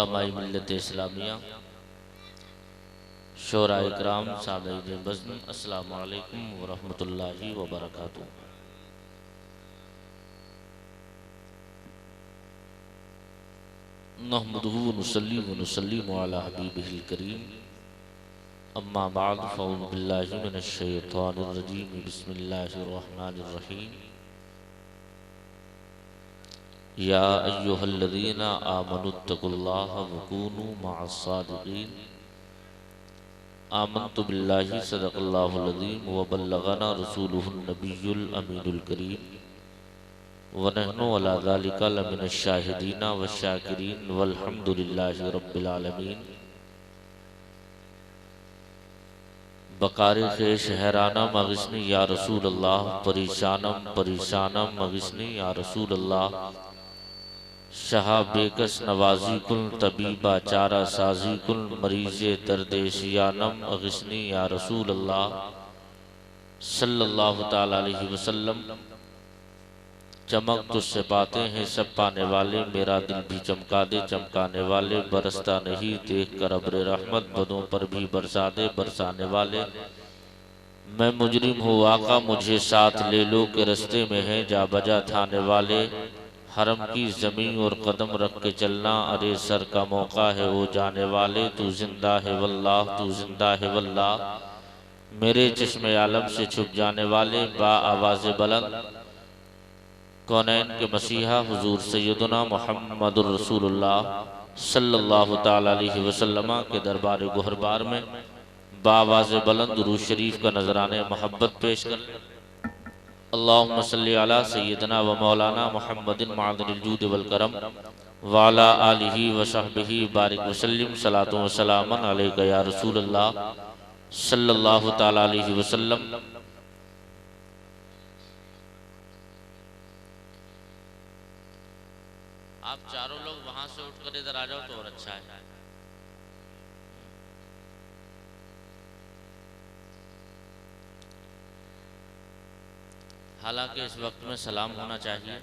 उलमाए मिल्लत इस्लामिया, शोराए इकराम, सादईन बज़्म, अस्सलामु अलैकुम व रहमतुल्लाहि व बरकातुहू। नहमदुहु व नुसल्लिमु अला हबीबिहिल करीम, अम्मा बाद, फ़अऊज़ु बिल्लाहि मिनश शैतानिर रजीम, बिस्मिल्लाहिर रहमानिर रहीम। या अय्युहल्लज़ीना आमनुत्तकुल्लाह व कूनू मअस्सादिक़ीन। आमन्तु बिल्लाहि सदक़ल्लाहुल अज़ीम व बल्लगना रसूलुहुन नबियुल अमीनुल करीम व नहनु अला ज़ालिका लमिनश शाहिदीन व शाकिरीन वल्हम्दुलिल्लाहि रब्बिल आलमीन। बकारी ख़ेश हैराना मग़िस्नी या रसूल अल्लाह, परेशानम परेशानम मग़िस्नी या रसूल अल्लाह। शाह बेकस नवाजी कुल तबीबा चारा साजी कुल मरीज़े दर्देशियानम अग़िस्नी या रसूल अल्लाह सल्लल्लाहु ताला अलैहि वसल्लम। चमक तुझसे पाते हैं सब पाने वाले, मेरा दिल भी चमका दे चमकाने वाले। बरसता नहीं देख कर अब्र रहमत, बदों पर भी बरसा दे बरसाने वाले। मैं मुजरिम हूँ आका मुझे साथ ले लो, के रस्ते में है जा बजा थाने वाले। हरम की ज़मीन और कदम रख के चलना, अरे सर का मौका है वो जाने वाले। तू जिंदा है वल्लाह, तू जिंदा है वल्लाह। मेरे चश्मे आलम से छुप जाने वाले, बा आवाज़ बुलंद कौनैन के मसीहा हुजूर सैयदना मुहम्मदुर रसूलुल्लाह सल्लल्लाहु ताला अलैहि वसल्लम के दरबार गुहरबार में बावाज़ बुलंद दुरूद शरीफ का नजराने मोहब्बत पेश कर। अल्लाहुम्मा सल्ली अला सय्यदना व मौलाना मुहम्मदिन मअदनिल जूद वल करम व अला आलिहि व सहबिहि बारिक वसल्लम। सलातो व सलामन अलैका या रसूल अल्लाह सल्लल्लाहु ताला अलैहि वसल्लम। आप चारों लोग वहां से उठकर इधर आ जाओ तो और अच्छा है। हालांकि इस वक्त में सलाम होना चाहिए।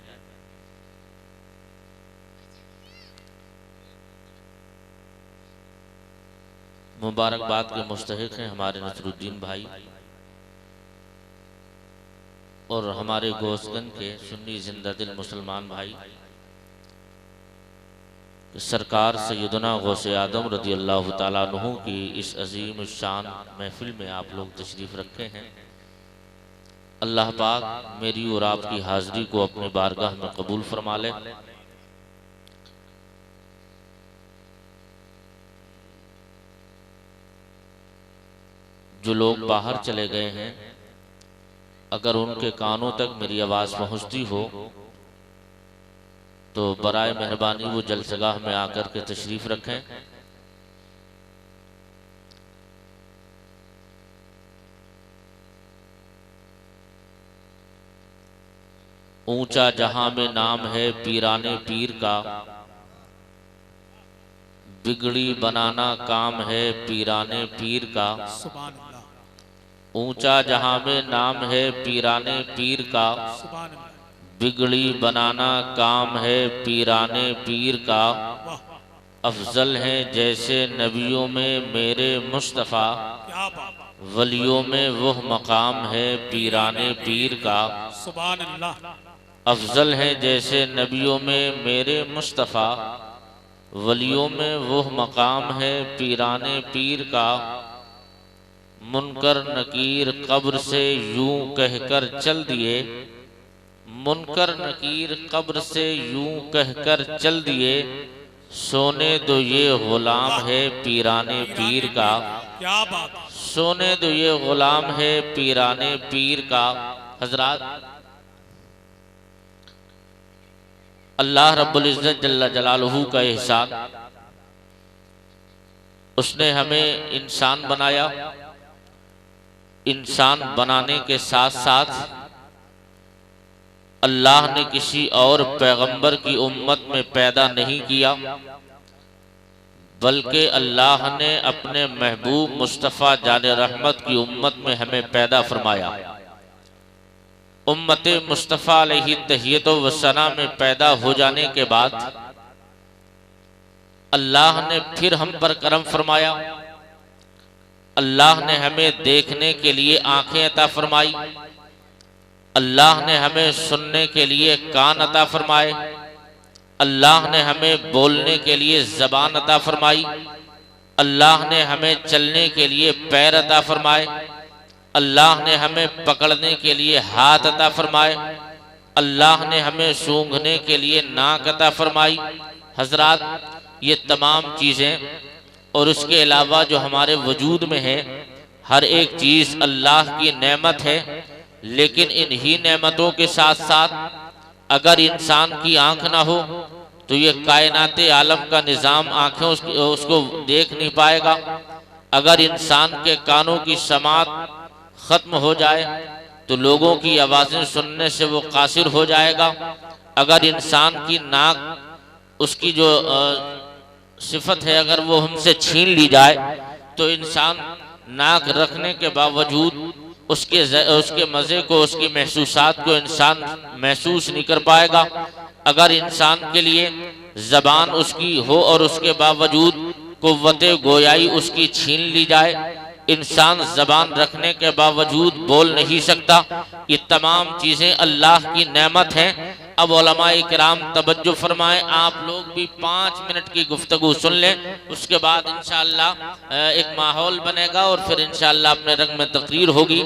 मुबारकबाद के मुस्तहिक हैं हमारे नसरुद्दीन भाई और हमारे गोसगंज के सुन्नी जिंदा दिल मुसलमान भाई। सरकार सैयदना गौसे आदम रज़ी अल्लाह ताला अन्हु की इस अजीम शान महफिल में आप लोग तशरीफ़ रखे हैं। अल्लाह पाक मेरी और आपकी हाज़िरी को अपने बारगाह में कबूल फरमा ले। जो लोग बाहर चले गए हैं, अगर उनके कानों तक मेरी आवाज़ पहुँचती हो तो बराए मेहरबानी वो जलसगाह में आकर के तशरीफ़ रखें। ऊंचा जहां में नाम है पीराने पीर का, बिगड़ी बनाना काम है पीराने पीर का। ऊंचा जहां में नाम है पीराने पीर का, बिगड़ी बनाना काम है पीराने पीर का। अफजल हैं जैसे नबियों में मेरे मुस्तफ़ा, वलियों में वह मकाम है पीराने पीर का। अफजल हैं जैसे नबियों में मेरे मुस्तफ़ा, वलियों में वह मकाम है पीराने पीर का। मुनकर नकीर कब्र से यूं कहकर चल दिए, मुनकर नकीर कब्र से यूं कहकर चल दिए। सोने दो ये गुलाम है पीराने पीर का, सोने दो ये गुलाम है पीराने पीर का। हजरात, अल्लाह रब्बुल इज़्ज़त जल्ला जलालुहू का एहसान, उसने हमें इंसान बनाया। इंसान बनाने के साथ साथ अल्लाह ने किसी और पैगंबर की उम्मत में पैदा नहीं किया, बल्कि अल्लाह ने अपने महबूब मुस्तफ़ा जाने रहमत की उम्मत में हमें पैदा फरमाया। उम्मत मुस्तफ़ा अलैहि तहियत व सना में पैदा हो जाने के बाद अल्लाह ने फिर हम पर करम फरमाया, अल्लाह ने हमें देखने के लिए आंखें अता फरमाई, अल्लाह ने हमें सुनने के लिए कान अता फरमाए, अल्लाह ने हमें बोलने के लिए ज़बान अता फरमाई, अल्लाह ने हमें चलने के लिए पैर अता फरमाए, अल्लाह ने हमें पकड़ने के लिए हाथ अता फरमाए, अल्लाह ने हमें सूंघने के लिए नाक अता फरमाई। हजरात, ये तमाम चीज़ें और उसके अलावा जो हमारे वजूद में है, हर एक चीज़ अल्लाह की नेमत है। लेकिन इन्हीं नेमतों के साथ साथ अगर इंसान की आंख ना हो तो ये कायनाते आलम का निज़ाम आंखें उसको देख नहीं पाएगा। अगर इंसान के कानों की समात ख़त्म हो जाए तो लोगों की आवाज़ें सुनने से वो कासिर हो जाएगा। अगर इंसान की नाक उसकी जो सिफत है अगर वो हमसे छीन ली जाए तो इंसान नाक रखने के बावजूद उसके मज़े को, उसकी महसूसात को इंसान महसूस नहीं कर पाएगा। अगर इंसान के लिए ज़बान उसकी हो और उसके बावजूद कुव्वते गोयाई उसकी छीन ली जाए, इंसान ज़बान रखने के बावजूद बोल नहीं सकता। ये तमाम चीज़ें अल्लाह की नेमत हैं। अब उलमाए किराम तवज्जो फरमाएं, आप लोग भी 5 मिनट की गुफ्तगू सुन लें, उसके बाद इंशाअल्लाह एक माहौल बनेगा और फिर इंशाअल्लाह अपने रंग में तकरीर होगी।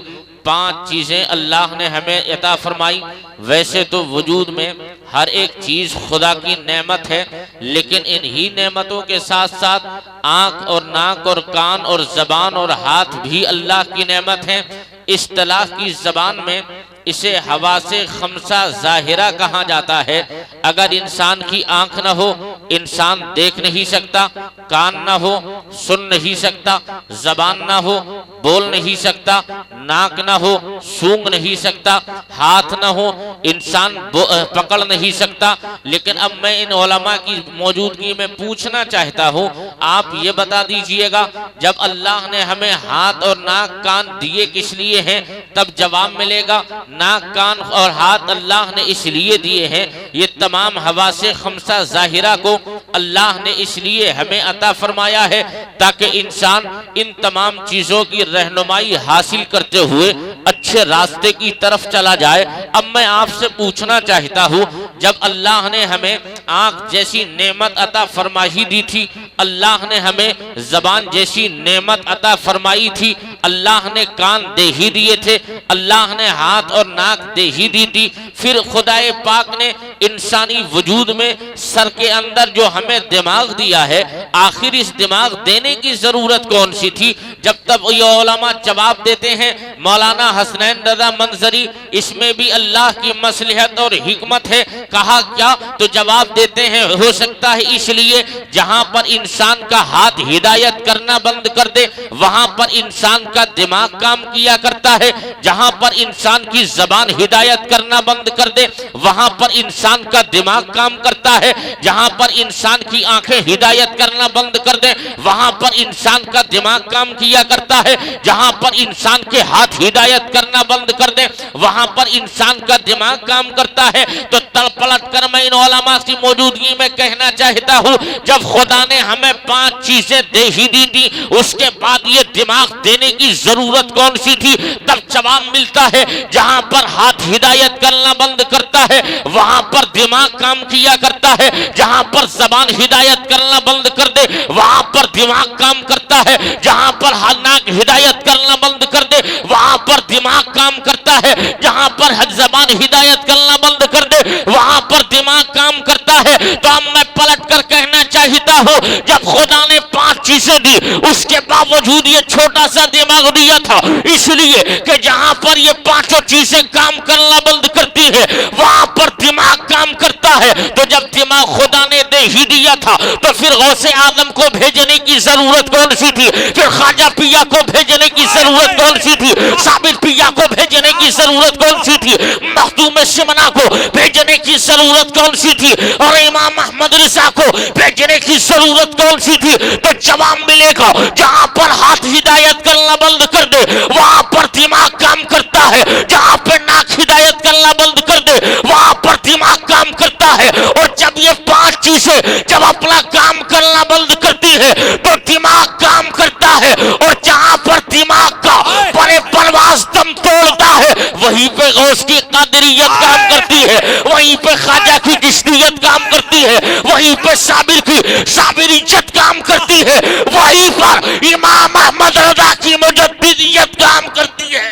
5 चीज़ें अल्लाह ने हमें अता फरमाई। वैसे तो वजूद में हर एक चीज़ खुदा की नेमत है, लेकिन इन्हीं नेमतों के साथ साथ आँख और नाक और कान और ज़बान और हाथ भी अल्लाह की नेमत है। इस्तिलाह की ज़बान में इसे हवासे खमसा ज़ाहिरा कहा जाता है। अगर इंसान की आंख न हो इंसान देख नहीं सकता, कान न हो सुन नहीं सकता, ज़बान न हो बोल नहीं सकता, नाक न हो सूंघ नहीं सकता, हाथ न हो इंसान पकड़ नहीं सकता। लेकिन अब मैं इन उलमा की मौजूदगी में पूछना चाहता हूँ, आप ये बता दीजिएगा, जब अल्लाह ने हमें हाथ और नाक कान दिए किस लिए हैं? तब जवाब मिलेगा, नाक कान और हाथ अल्लाह ने इसलिए दिए हैं, ये तमाम हवासे खमसा ज़ाहिरा को अल्लाह ने इसलिए हमें अता फरमाया है ताकि इंसान इन तमाम चीज़ों की रहनुमाई हासिल करते हुए अच्छे रास्ते की तरफ चला जाए। अब मैं आपसे पूछना चाहता हूँ, जब अल्लाह ने हमें आँख जैसी नेमत अता फरमाई दी थी, अल्लाह ने हमें ज़बान जैसी नेमत अता फरमाई थी, अल्लाह ने कान दे ही दिए थे, अल्लाह ने हाथ और नाक दे ही दी थी, फिर खुदाए पाक ने इंसानी वजूद में सर के अंदर जो हमें दिमाग दिया है, आखिर इस दिमाग देने की जरूरत कौन सी थी? जब तक ये उलमा जवाब देते हैं, मौलाना हसनैन रज़ा मंजरी, इसमें भी अल्लाह की मसलहत और हिकमत है। कहा क्या? तो जवाब देते हैं, हो सकता है इसलिए जहां पर इंसान का हाथ हिदायत करना बंद कर दे वहां पर इंसान का दिमाग काम किया करता है, जहां पर इंसान की जबान हिदायत करना बंद कर दे वहां पर इंसान का दिमाग काम करता है, जहां पर इंसान की आंखें हिदायत करना बंद कर दे वहां पर इंसान का दिमाग काम किया करता है, जहां पर इंसान के हाथ हिदायत करना बंद कर दे वहां पर इंसान का दिमाग काम करता है। तो तड़पलट कर मैं इन उलमा की मौजूदगी में कहना चाहता हूं, जब खुदा ने हमें 5 चीजें दे ही दी थी, उसके बाद ये दिमाग देने की जरूरत कौन सी थी? तब जवाब मिलता है, जहां पर हाथ हिदायत करना बंद करता है वहां पर दिमाग काम किया करता है, जहां पर जबान हिदायत करना बंद कर दे वहां पर दिमाग काम करता है, जहां पर नाक हिदायत करना बंद कर दे वहां पर दिमाग काम करता है, जहां पर जबान हिदायत करना बंद कर दे वहां पर दिमाग काम करता है। तो अब मैं पलट कर कहना चाहता हूं, जब खुदा ने 5 चीजें दी उसके बावजूद ये छोटा सा दिमाग दिया था, इसलिए कि जहां पर ये 5 चीजें काम करना बंद करती है वहां पर दिमाग काम करता है। तो जब दिमाग खुदा ने दे ही दिया था तो फिर गौसे आदम को भेजने की जरूरत कौन सी थी? फिर ख्वाजा पिया को भेजने की जरूरत कौन सी थी? साबिर पिया को भेजने की जरूरत कौन सी थी? मखदूम सिमना को भेजने की जरूरत कौन सी थी? और इमाम अहमद रिजा को भेजने की जरूरत कौन सी थी? तो जवाब मिलेगा, जहां पर हाथ हिदायत करना बंद कर दे वहां पर दिमाग काम करता है, जहां पर नाक हिदायत करना बंद कर दे वहां पर दिमाग काम करता होता है। और जब ये 5 चीजें जब अपना काम करना बंद करती है तो दिमाग काम करता है, और जहां पर दिमाग का बड़े परवाज दम तोड़ता है वहीं पे गौस की कादरियत काम करती है, वहीं पे ख्वाजा की चिश्तियत काम करती है, वहीं पे साबिर की साबिरियत काम करती है, वहीं पर इमाम अहमद रज़ा की मुजद्दिदियत काम करती है।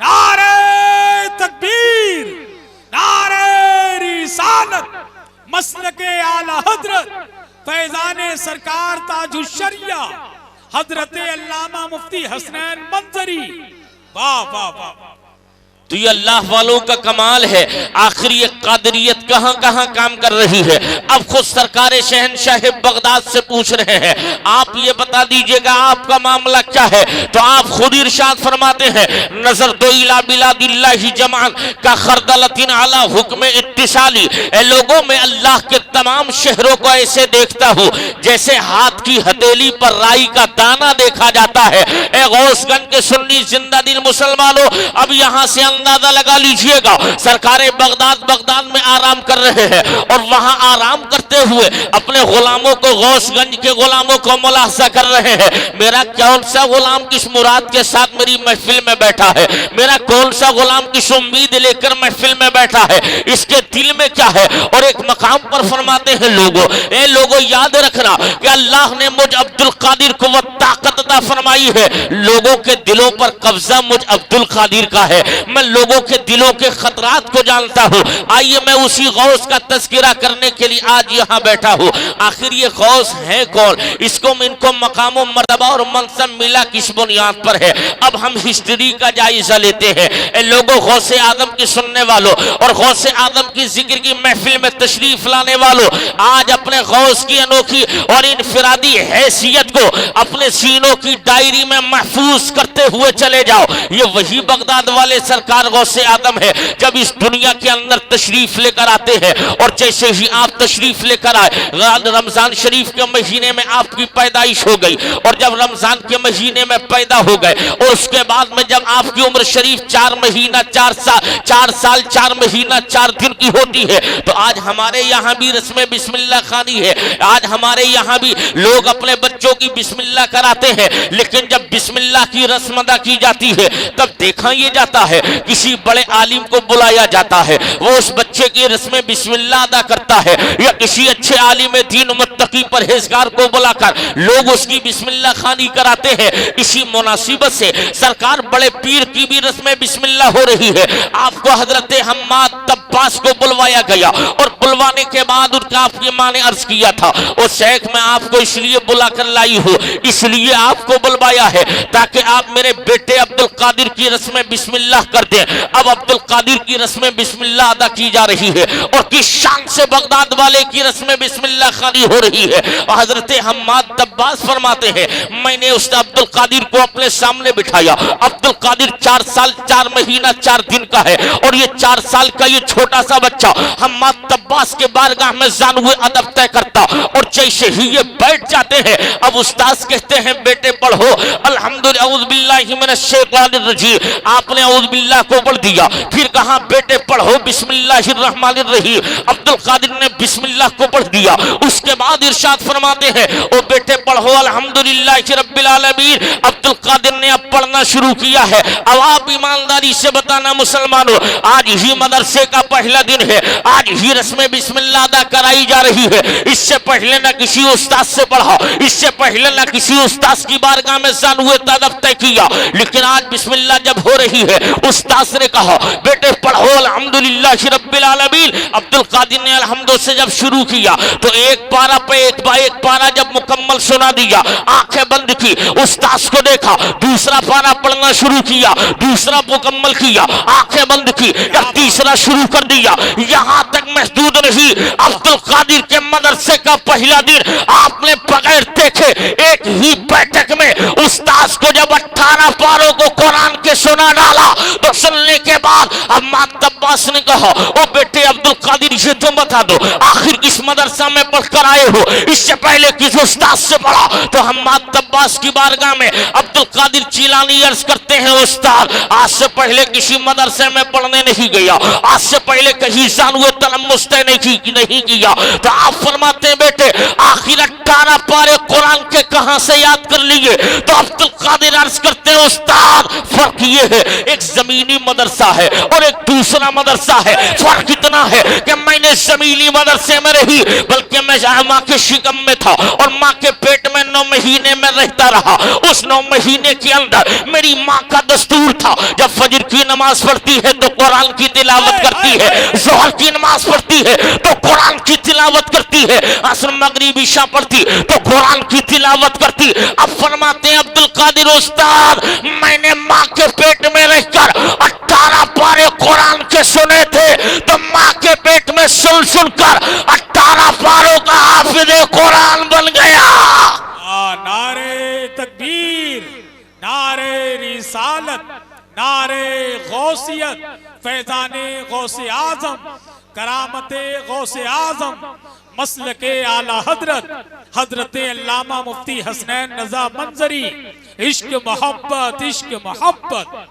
नारे तकबीर, नारे रिसालत, मसलके आला हजरत फैजाने सरकार ताजुश शरिया हजरत अल्लामा मुफ्ती हसनैन मंजरी। वाह वाह वाह। तो ये अल्लाह वालों का कमाल है। आखिर ये कादरियत कहां कहां काम कर रही है। अब खुद सरकार शहनशाह बगदाद से पूछ रहे हैं, आप ये बता दीजिएगा आपका मामला क्या है। तो आप खुद इरशाद फरमाते हैं, नजर दो इला बिलादिल्लाहि जमान का खरदलतिन अला हुक्म इत्तिसाली। ए लोगों में अल्लाह के तमाम शहरों को ऐसे देखता हूं जैसे हाथ की हथेली पर राई का दाना देखा जाता है। ए गौसगंज के सुन्नी जिंदा दिल मुसलमानों, अब यहां से अंदाजा लगा लीजिएगा, सरकारे बगदाद में आराम कर रहे हैं और वहां आराम करते हुए अपने गुलामों को, गौसगंज के गुलामों को मुलाहजा कर रहे हैं। मेरा कौन सा गुलाम किस मुराद के साथ मेरी महफिल में बैठा है, मेरा कौन सा गुलाम किस उम्मीद लेकर महफिल में बैठा है, इसके दिल में क्या है। और एक मकाम पर फरमाते हैं, लोगों याद रखना कि अल्लाह ने मुझ अब्दुल कादिर को वो ताकत अता फरमाई है, लोगों के दिलों पर कब्जा मुझ अब्दुल कादिर का है। मैं लोगों के दिलों के खतरात को जानता हूं। आइए मैं उसी गौस का तस्किरा करने के लिए आज यहां बैठा हूं। आखिर ये गौस है कौन, इनको मकाम मर्तबा और मनसब मिला किस बुनियाद पर है। अब हम हिस्ट्री का जायजा लेते हैं। लोगों, गौसे आदम की सुनने वालों और गौसे आदम की जिक्र की महफिल में तशरीफ लाने वालों, आज अपने गौस की अनोखी और इनफिरादी हैसियत को अपने सीनों की डायरी में महफूज करते हुए चले जाओ। ये वही बगदाद वाले सरकार गौसे आदम है जब इस दुनिया के अंदर तशरीफ लेकर आते हैं। और जैसे ही आप तशरीफ लेकर आए, रमजान शरीफ के महीने में आपकी पैदाइश हो गई, और जब रमजान के महीने में पैदा हो गए और उसके बाद में जब आपकी उम्र शरीफ 4 महीना 4 साल 4 महीना 4 दिन की होती है, तो आज हमारे यहाँ भी रस्म बिस्मिल्लाह खानी है। आज हमारे यहाँ भी लोग अपने बच्चों की बिस्मिल्लाह कराते हैं, लेकिन जब बिस्मिल्लाह की रस्म अदा की जाती है तब देखा यह जाता है किसी बड़े आलिम को बुलाया जाता है, वो उस बच्चे की रस्म बिस्मिल्लाह अदा करता है, या किसी अच्छे आलिम दीन मुत्तकी परहेजगार को बुलाकर लोग उसकी बिस्मिल्लाह खानी कराते हैं। इसी मुनासिबत से सरकार बड़े पीर की भी रस्म बिस्मिल्लाह हो रही है। आपको हजरत हम्माद तब्बास को बुलवाया गया और बुलवाने के बाद उनका आपकी माँ ने अर्ज किया था, ओ शेख मैं आपको इसलिए बुलाकर लाई हूँ, इसलिए आपको बुलवाया है ताकि आप मेरे बेटे अब्दुल कादिर की रस्म बिस्मिल्लाह कर दें। अब अब्दुल कादिर की रस्म बिस्मिल्लाह अदा की जा रही है और किस शान से बगदाद वाले की रस्म बिस्मिल्लाह खानी हो रही है। और हजरत हम्माद तब्बास फरमाते हैं, मैंने उस अब्दुल कादिर को अपने सामने बिठाया। अब्दुल कादिर 4 साल 4 महीना 4 दिन का है और ये 4 साल का ये छोटा सा बच्चा हम्माद तब्बास के बारगाह में जानुए अदब तय करता, और जैसे ही ये बैठ जाते हैं अब उस्ताद कहते हैं बेटे पढ़ो अल्हम्दुलिल्लाह औज़ु बिल्लाहि मिनश शैतानिर रजीम। आपने औज़ु बिल्लाह को पढ़ दिया, फिर कहा बेटे पढ़ो बिस्मिल्लाहिर रहमानिर रहीम। अब्दुल कादिर ने बिस्मिल्लाह को पढ़ दिया। उसके बाद इरशाद फरमाते हैं, ओ बेटे पढ़ो अल्हम्दुलिल्लाहि रब्बिल आलमीन। अब्दुल कादिर ने अब पढ़ना शुरू किया है। अब आप ईमानदारी से बताना मुसलमानों, आज ही मदरसे का पहला दिन है, आज ही रस्म बिस्मिल्लाह अदा कराई जा रही है। इससे पहले ना किसी उस्ताद से पढ़ा, इससे पहले ना किसी उस्ताद की बारगाह में जानुए तदब तय किया, लेकिन आज बिस्मिल्लाह जब हो रही है उस्ताद ने कहा बेटे पढ़ो अल्हम्दुलिल्लाहि रब्बिल आलमीन। अब्दुल कादिर ने अल्हम्दु से जब शुरू किया तो एक पारा पे एक पारा जब मुकम्मल सुना दिया, आंखें बंद की, उस्ताद को देखा, दूसरा पारा पढ़ना शुरू किया, दूसरा मुकम्मल किया, आंखें बंद की, जब तीसरा शुरू कर दिया, यहां तक महदूद नहीं। अब्दुल कादिर के मदरसे का पहला दिन आपने बगैर देखे एक ही बैठक में उस्ताद को जब 18 पारों को कुरान के सुना डाला तो सुनने के बाद उस्ताद। अब मात अब्बास ने कहा, ओ बेटे अब्दुल कादिर ये तो बता दो आखिर किस मदरसा में पढ़कर आए हो, इससे पहले किस उस्ताद से पढ़ा। तो हम मात अब्बास की बारगाह में अब्दुल कादिर जिलानी अर्ज करते हैं, उस्ताद आज से पहले किसी मदरसे में पढ़ने नहीं गया, आज से पहले कहीं जानवे तलम्मुस नहीं किया। तो आप फरमाते हैं बेटे आखिर 18 पारे कुरान के कहां से याद कर लिए। तो अब्दुल कादिर अर्ज करते हैं, उस्ताद फर्क ये है एक जमीनी मदरसा है और एक दूसरा मदरसा है। फर्क इतना है कि मैंने जमीनी मदरसे में रही, बल्कि मैं माँ के शिकम में था और माँ के पेट में 9 महीने में रहता रहा। उस 9 महीने के अंदर मेरी माँ का दस्तूर था, जब फजर की नमाज पढ़ती है तो कुरान की तिलावत करती है, जोहर की नमाज पढ़ती है तो कुरान की तिलावत करती है, असर मगरिब इशा पढ़ती तो कुरान की तिलावत करती। अब फरमाते हैं अब्दुल कादिर उस्ताद मैंने माँ के पेट में रहकर 18 पारे कुरान के सुने थे, तो माँ के पेट में सुनकर 18 पारों का हाफिज़े कुरान बन गया। नारे तकबीर, नारे रिसालत, नारे गौसियत, फैजाने गौसे आजम, करामते गौसे आजम, मसलके आला हजरत हजरत अल्लामा मुफ्ती हसनैन रजा मंजरी। इश्क मोहब्बत, इश्क मोहब्बत।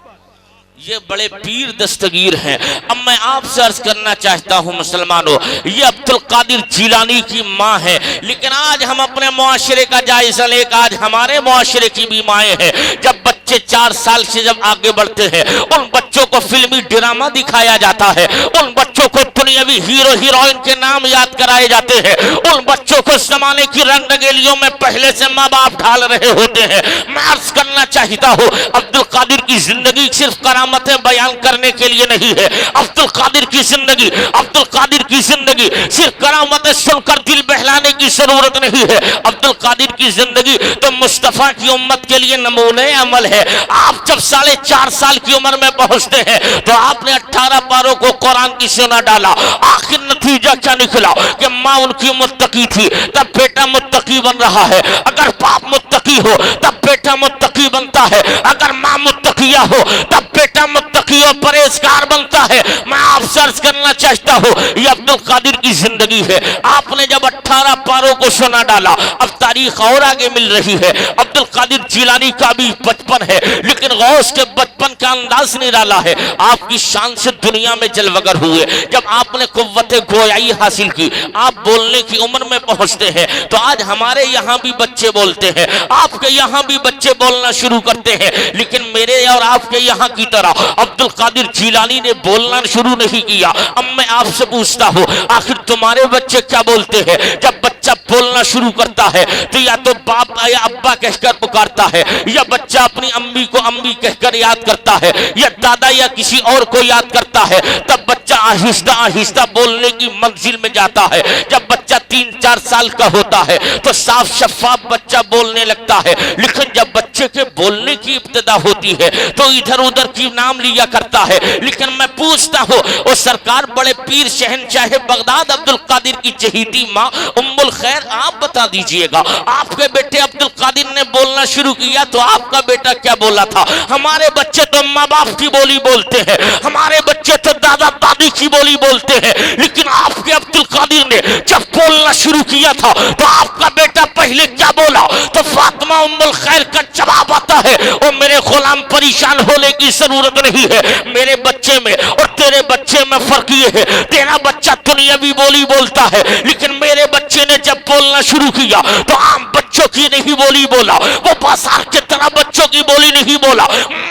ये बड़े पीर दस्तगीर हैं। अब मैं आपसे अर्ज करना चाहता हूँ मुसलमानों, ये अब्दुल कादिर जिलानी की माँ है, लेकिन आज हम अपने मुआशरे का जायजा लेकर आज हमारे मुआशरे की भी माएँ हैं। जब बच्चे 4 साल से जब आगे बढ़ते हैं, उन बच्चों को फिल्मी ड्रामा दिखाया जाता है, उन बच्चों को दुनियावी हीरो हीरोइन के नाम याद कराए जाते हैं, उन बच्चों को जमाने की रंगरेलियों में पहले से माँ बाप ढाल रहे होते हैं। मैं अर्ज करना चाहता हूँ अब्दुल कादिर की जिंदगी सिर्फ करामतें बयान करने के लिए नहीं है। अब्दुल कादिर की जिंदगी, अब्दुल कादिर की जिंदगी सिर्फ करामतें सुनकर दिल बहलाने की जरूरत नहीं है। अब्दुल कादिर की जिंदगी तो मुस्तफा की उम्मत के लिए नमूने अमल है। आप जब 4.5 साल की उम्र में पहुंचते हैं तो आपने 18 पारों को कुरान की सुना डाला। आखिर नतीजा क्या निकला कि माँ उनकी मुत्तकी थी, तब बेटा मुत्तकी बन रहा है। अगर बाप मुत्तकी हो तब बेटा मुत्तकी बनता है, अगर माँ मुत्तकिया हो तब बेटा मुत्तकी और परहेजगार बनता है। मैं आपसे अर्ज करना चाहता हूँ ये अब्दुल कादिर की जिंदगी है। आपने जब 18 पारों को सुना डाला, अब तारीख और आगे मिल रही है। अब्दुल कादिर जिलानी का भी बचपन है, लेकिन गौस के बचपन का अंदाज निराला है। आपकी शान से दुनिया में जलवगर हुए। जब आपने कुव्वत गोयाई हासिल की, आप बोलने की उम्र में पहुंचते हैं, तो आज हमारे यहाँ भी बच्चे बोलते हैं, आपके यहाँ भी बच्चे बोलना शुरू करते हैं। लेकिन मेरे और आपके यहाँ की तरह अब्दुल कादिर जिलानी ने बोलना शुरू नहीं किया। अब मैं आपसे पूछता हूँ आखिर तुम्हारे बच्चे क्या बोलते हैं? जब बच्चा बोलना शुरू करता है तो या तो बाप या अब्बा कहकर पुकारता है, या बच्चा अपनी अम्मी को अम्मी कहकर याद करता है, या दादा या किसी और को याद करता है। तब बच्चा आहिस्ता आहिस्ता बोलने की मंजिल में जाता है। जब बच्चा 3-4 साल का होता है तो साफ शफाफ बच्चा बोलने लगता है। लेकिन जब बच्चे के बोलने की इब्तिदा होती है तो इधर उधर की नाम लिया करता है। लेकिन मैं पूछता हूँ वो सरकार बड़े पीर शहनशाह बगदाद अब्दुल कादिर की चहेती माँ उम्मुल खैर, आप बता दीजिएगा आपके बेटे अब्दुल कादिर ने बोलना शुरू किया तो आपका बेटा क्या बोला था? हमारे बच्चे तो माँ बाप की बोली बोलते हैं, हमारे बच्चे तो दादा दादी की बोली बोलते हैं। लेकिन आपके अब्दुल कादिर ने जब बोलना शुरू किया था तो आपका बेटा पहले क्या बोला? तो फातिमा उम्मुल खैर का जवाब आता है, ओ मेरे गुलाम परेशान होने की जरूरत नहीं है। मेरे बच्चे में और तेरे बच्चे में फर्क ये है, तेरा बच्चा दुनियावी बोली बोलता है, लेकिन मेरे बच्चे ने जब बोलना शुरू किया तो आम बच्चों की नहीं बोली बोला, वो बाजार के तरह बच्चों की बोली नहीं बोला।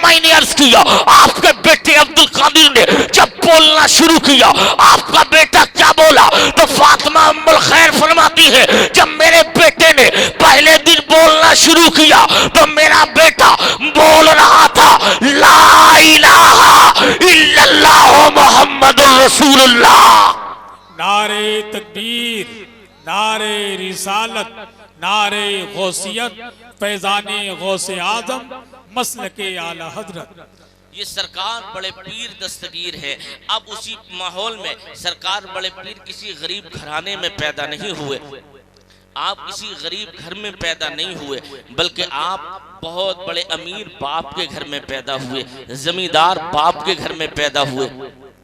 मैंने अर्ज किया आपके बेटे अब्दुल कादिर ने जब बोलना शुरू किया आपका बेटा क्या बोला? तो फातिमा उम्मुल खैर फरमाती है, जब मेरे बेटे ने पहले दिन बोलना शुरू किया तो मेरा बेटा बोल रहा था ला इलाहा इल्लल्लाह मुहम्मदुर रसूलुल्लाह। नारे तकबीर, नारे रिसालत, नारे गौसियत, फैजाने गौसे आजम, मसलके आला हजरत। ये सरकार बड़े पीर दस्तगीर है। अब उसी माहौल में सरकार बड़े पीर किसी गरीब घराने में पैदा नहीं हुए। आप किसी गरीब घर में पैदा नहीं हुए, बल्कि आप बहुत बड़े अमीर बाप के घर में पैदा हुए, जमींदार बाप के घर में पैदा हुए।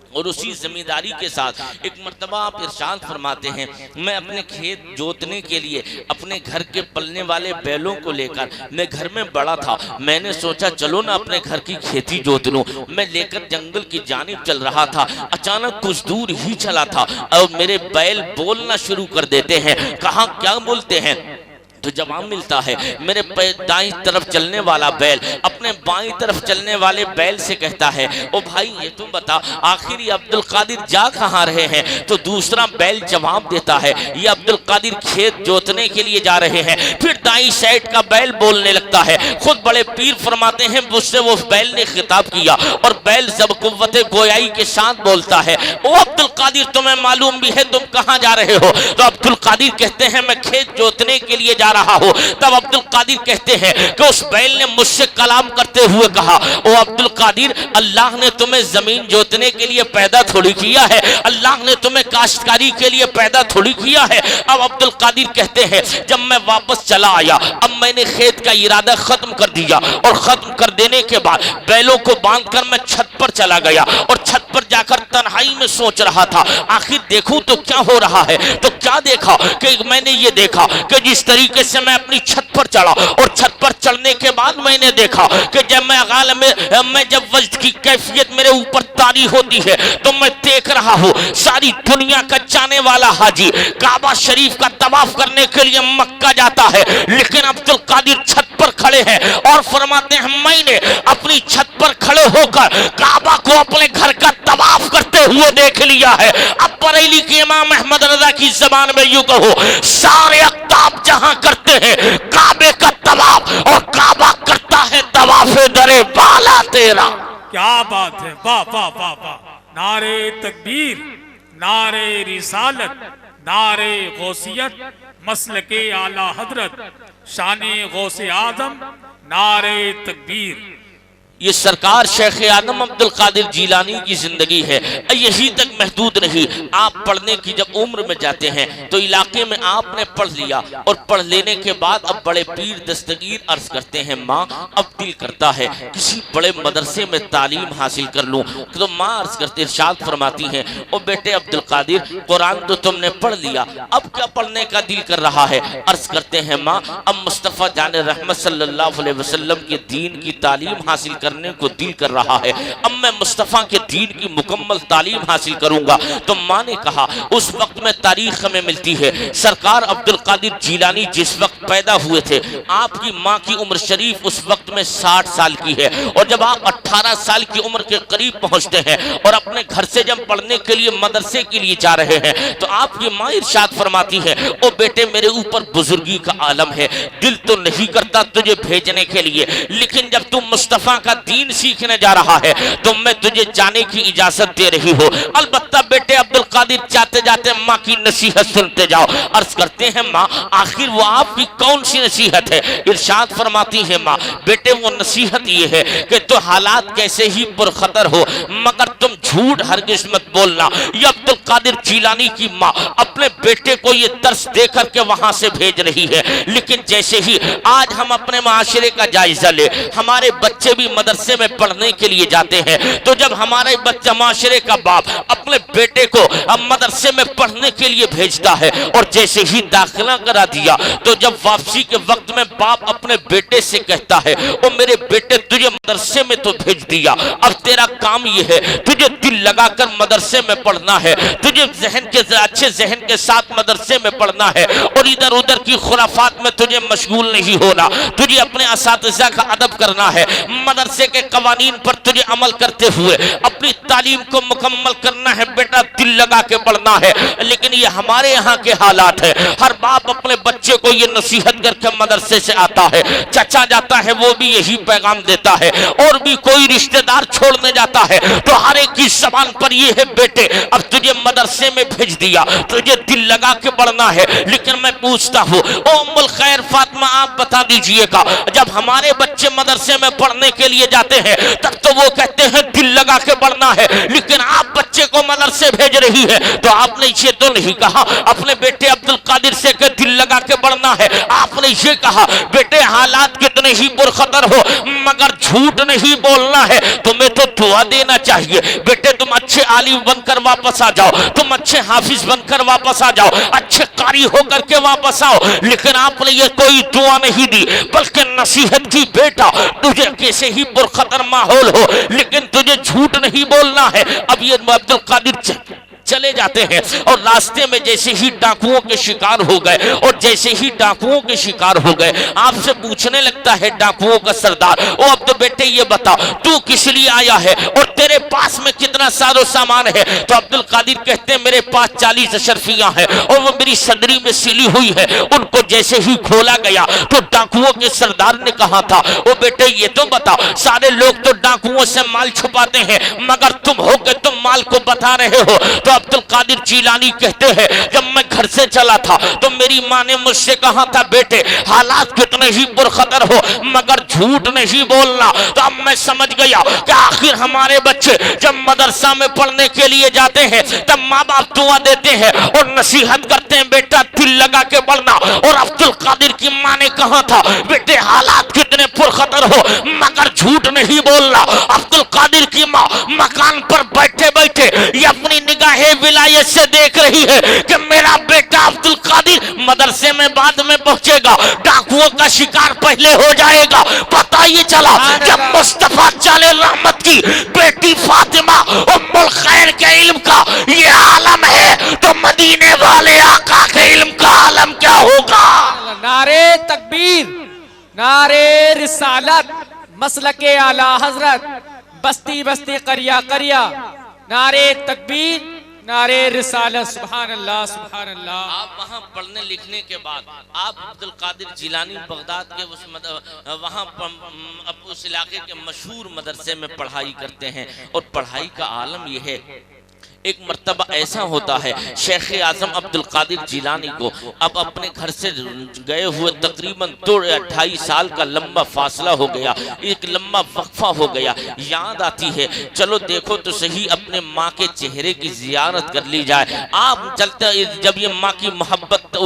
और उसी जमींदारी के साथ एक मर्तबा आप इरशाद फरमाते हैं, मैं अपने खेत जोतने के लिए अपने घर के पलने वाले बैलों को लेकर, मैं घर में बड़ा था, मैंने सोचा चलो ना अपने घर की खेती जोत लूं। मैं लेकर जंगल की जानिब चल रहा था, अचानक कुछ दूर ही चला था और मेरे बैल बोलना शुरू कर देते हैं। कहा क्या बोलते हैं? तो जवाब मिलता है, मेरे दाईं तरफ चलने वाला बैल अपने बाईं तरफ चलने वाले बैल से कहता है, ओ भाई ये तुम बता आखिर ये अब्दुल कादिर जा कहाँ रहे हैं? तो दूसरा बैल जवाब देता है, ये अब्दुल कादिर खेत जोतने के लिए जा रहे हैं। फिर दाईं साइड का बैल बोलने लगता है। खुद बड़े पीर फरमाते हैं, मुझसे वो बैल ने खिताब किया और बैल जब कुव्वत गोयाई के साथ बोलता है, ओ अब्दुल कादिर तुम्हें मालूम भी है तुम कहाँ जा रहे हो? तो अब्दुल कादिर कहते हैं, मैं खेत जोतने के लिए जा रहा हो। तब अब्दुल कादिर कहते हैं कि उस बैल ने मुझसे कलाम करते हुए कहा, ओ अब्दुल कादिर अल्लाह ने तुम्हें जमीन जोतने के लिए पैदा थोड़ी किया है, अल्लाह ने तुम्हें काश्तकारी के लिए पैदा थोड़ी किया है। अब अब्दुल कादिर कहते हैं, जब मैं वापस चला आया, अब मैंने खेत का इरादा खत्म कर दिया और खत्म कर देने के बाद बैलों को बांधकर मैं छत पर चला गया और छत पर जाकर तन्हाई में सोच रहा था आखिर देखूं तो क्या हो रहा है। तो क्या देखा कि मैंने ये देखा कि जिस तरीके से मैं अपनी छत पर चढ़ा और छत पर चढ़ने के बाद मैंने देखा कि जब मैं जब वज्द की कैफियत मेरे ऊपर तारी होती है तो मैं देख रहा हूँ सारी दुनिया का जाने वाला हाजी काबा शरीफ का तवाफ करने के लिए मक्का जाता है, लेकिन अब्दुल कादिर छत पर खड़े हैं और फरमाते हैं, मैंने अपनी छत पर खड़े होकर काबा को अपने घर का तवाफ करते हुए देख लिया है। अब बरेली के इमाम अहमद रजा की जबान में यूं कहो, सारे अख्ताब जहां करते हैं काबे का तवाफ और काबा करता है तवाफे दरे बाला तेरा। क्या बात है, वाह वाह वाह वाह। नारे तकबीर, नारे रिसालत, नारे गौसियत, मसलके आला हजरत, शाने गौसे आजम, नारे तकबीर। ये सरकार शेख आदम अब्दुल कादिर जीलानी की जिंदगी है। यही तक महदूद नहीं, आप पढ़ने की जब उम्र में जाते हैं तो इलाके में आपने पढ़ लिया और पढ़ लेने के बाद अब बड़े पीर दस्तगीर अर्ज करते हैं, माँ अब दिल करता है किसी बड़े मदरसे में तालीम हासिल कर लूं। तो माँ अर्ज करते इरशाद फरमाती हैं, ओ बेटे अब्दुल कादिर कुरान तो तुमने पढ़ लिया, अब क्या पढ़ने का दिल कर रहा है? अर्ज करते हैं, माँ अब मुस्तफ़ा जान रहमत सल्लल्लाहु अलैहि वसल्लम के दीन की तालीम हासिल करने को दिल कर रहा है, अब मैं मुस्तफा के दीन की मुकम्मल तालीम हासिल करूंगा। तो माँ ने कहा, उस वक्त में तारीख में मिलती है सरकार अब्दुल कादिर जीलानी जिस वक्त पैदा हुए थे आपकी माँ की उम्र शरीफ उस वक्त में 60 साल की है और जब आप 18 साल की उम्र के करीब पहुंचते हैं और अपने घर से जब पढ़ने के लिए मदरसे के लिए जा रहे हैं तो आपकी माँ इरशाद फरमाती है, ओ बेटे मेरे ऊपर बुजुर्गी का आलम है, दिल तो नहीं करता तुझे भेजने के लिए, लेकिन जब तुम मुस्तफा का दीन सीखने जा रहा है तो मैं तुझे जाने की इजाजत दे रही हूँ। अलबत्ता बेटे अब्दुल कादिर जाते जाते माँ की नसीहत सुनते जाओ। अर्ज करते हैं, माँ आखिर वो आपकी कौन सी नसीहत है? इरशाद फरमाती है, माँ बेटे वो नसीहत ये है कि तो हालात कैसे ही पुरखतर हो मगर तुम झूठ हरगिज मत बोलना। ये अब्दुल कादिर जीलानी की माँ अपने बेटे को ये दर्स दे करके वहां से भेज रही है, लेकिन जैसे ही आज हम अपने माशरे का जायजा ले, हमारे बच्चे भी मदरसे में पढ़ने के लिए जाते हैं, तो जब हमारे बच्चा माशरे का बाप अपने बेटे को मदरसे में पढ़ने के लिए भेजता है और जैसे ही दाखिला करा दिया तो जब वापसी के वक्त में बाप अपने बेटे से कहता है, ओ मेरे बेटे तुझे मदरसे में तो भेज दिया, अब तेरा काम ये है तुझे दिल लगाकर मदरसे में पढ़ना है, तुझे जहन के अच्छे जहन के साथ मदरसे में पढ़ना है और इधर उधर की खुराफात में तुझे मशगूल नहीं होना, तुझे अपने असातिज़ा का अदब करना है, मदरसे के कवानीन पर तुझे अमल करते हुए अपनी तालीम को मुकम्मल करना है, बेटा दिल लगा के पढ़ना है। लेकिन ये हमारे यहाँ के हालात है, हर बाप अपने बच्चे को ये नसीहत करके मदरसे से आता है, चचा जाता है वो भी यही पैगाम देता है और भी कोई रिश्तेदार छोड़ने जाता है तो हर एक की जबान पर ये है, बेटे अब तुझे मदरसे में भेज दिया, तुझे दिल लगा के पढ़ना है। लेकिन मैं पूछता हूँ, ओ उम्मुल खैर फातिमा आप बता दीजिएगा, जब हमारे बच्चे मदरसे में पढ़ने के लिए लिए जाते हैं तब तो वो कहते हैं दिल लगा के पढ़ना है, लेकिन आप बच्चे को मदरसे भेज रही है तो आपने ये तो नहीं कहा अपने बेटे अब्दुल कादिर से कि दिल लगा के पढ़ना है, आपने ये कहा बेटे हालात कितने ही पुरखतर हो मगर झूठ नहीं बोलना है, तुम्हें तो दुआ देना चाहिए, बेटे तुम अच्छे आलिम बनकर वापस आ जाओ, तुम अच्छे हाफिज बनकर वापस आ जाओ, अच्छे कारी होकर के वापस आओ। लेकिन आपने ये कोई दुआ नहीं दी बल्कि नसीहत की बेटा तुझे कैसे ही पुरखतर माहौल हो लेकिन तुझे झूठ नहीं बोलना है। अब ये अब्दुल कादिर चले जाते हैं और रास्ते में जैसे ही डाकुओं के शिकार हो गए और जैसे ही डाकुओं के शिकार हो गए आपसे पूछने लगता है डाकुओं का सरदार, ओ अब तो बेटे ये बता तू किस लिए आया है और तेरे पास में कितना सारो सामान है। तो अब्दुल कादिर कहते हैं मेरे पास 40 अशरफियां हैं और वो मेरी सदरी में सिली हुई है। उनको जैसे ही खोला गया तो डाकुओं के सरदार ने कहा था, ओ बेटे ये तो बता सारे लोग तो डाकुओं से माल छुपाते हैं मगर तुम हो के तुम माल को बता रहे हो। तो अब्दुल कादिर जिलानी कहते हैं जब मैं घर से चला था तो मेरी माँ ने मुझसे कहा था बेटे हालात कितने ही पुरखतर हो मगर झूठ नहीं बोलना। तो अब मैं समझ गया कि आखिर हमारे बच्चे जब मदरसा में पढ़ने के लिए जाते हैं तब माँ बाप दुआ देते हैं और नसीहत करते हैं बेटा दिल लगा के पढ़ना। और अब्दुल कादिर की माँ ने कहा था बेटे हालात कितने पुरखतर हो मगर झूठ नहीं बोलना। अब्दुल कादिर की माँ मकान पर बैठे बैठे ये अपनी निगाहें विलायत से देख रही है कि मेरा बेटा अब्दुल कादिर मदरसे में बाद में पहुंचेगा, डाकुओं का शिकार पहले हो जाएगा। पता ये चला जब मुस्तफा चाले रहमत की बेटी फातिमा उम्मुल खैर के इल्म का ये आलम है तो मदीने वाले आका के इल्म का आलम क्या होगा। नारे तकबीर, नारे रिसालत, मसलके आला हजरत, बस्ती बस्ती करिया करिया, नारे तकबीर, नारे रिसालत, सुभान अल्लाह सुभान अल्लाह। आप वहाँ पढ़ने लिखने के बाद आप अब्दुल कादिर जिलानी बगदाद के वहाँ उस इलाके के मशहूर मदरसे में पढ़ाई करते हैं और पढ़ाई का आलम यह है एक मर्तबा ऐसा होता है शेख आजम अब्दुल कादिर जिलानी को अब अपने घर से गए हुए तकरीबन 2 या 2.5 साल का लंबा फासला हो गया, एक लंबा वक्फा हो गया। याद आती है चलो देखो तो सही अपने माँ के चेहरे की जियारत कर ली जाए। आप चलते जब ये माँ की मोहब्बत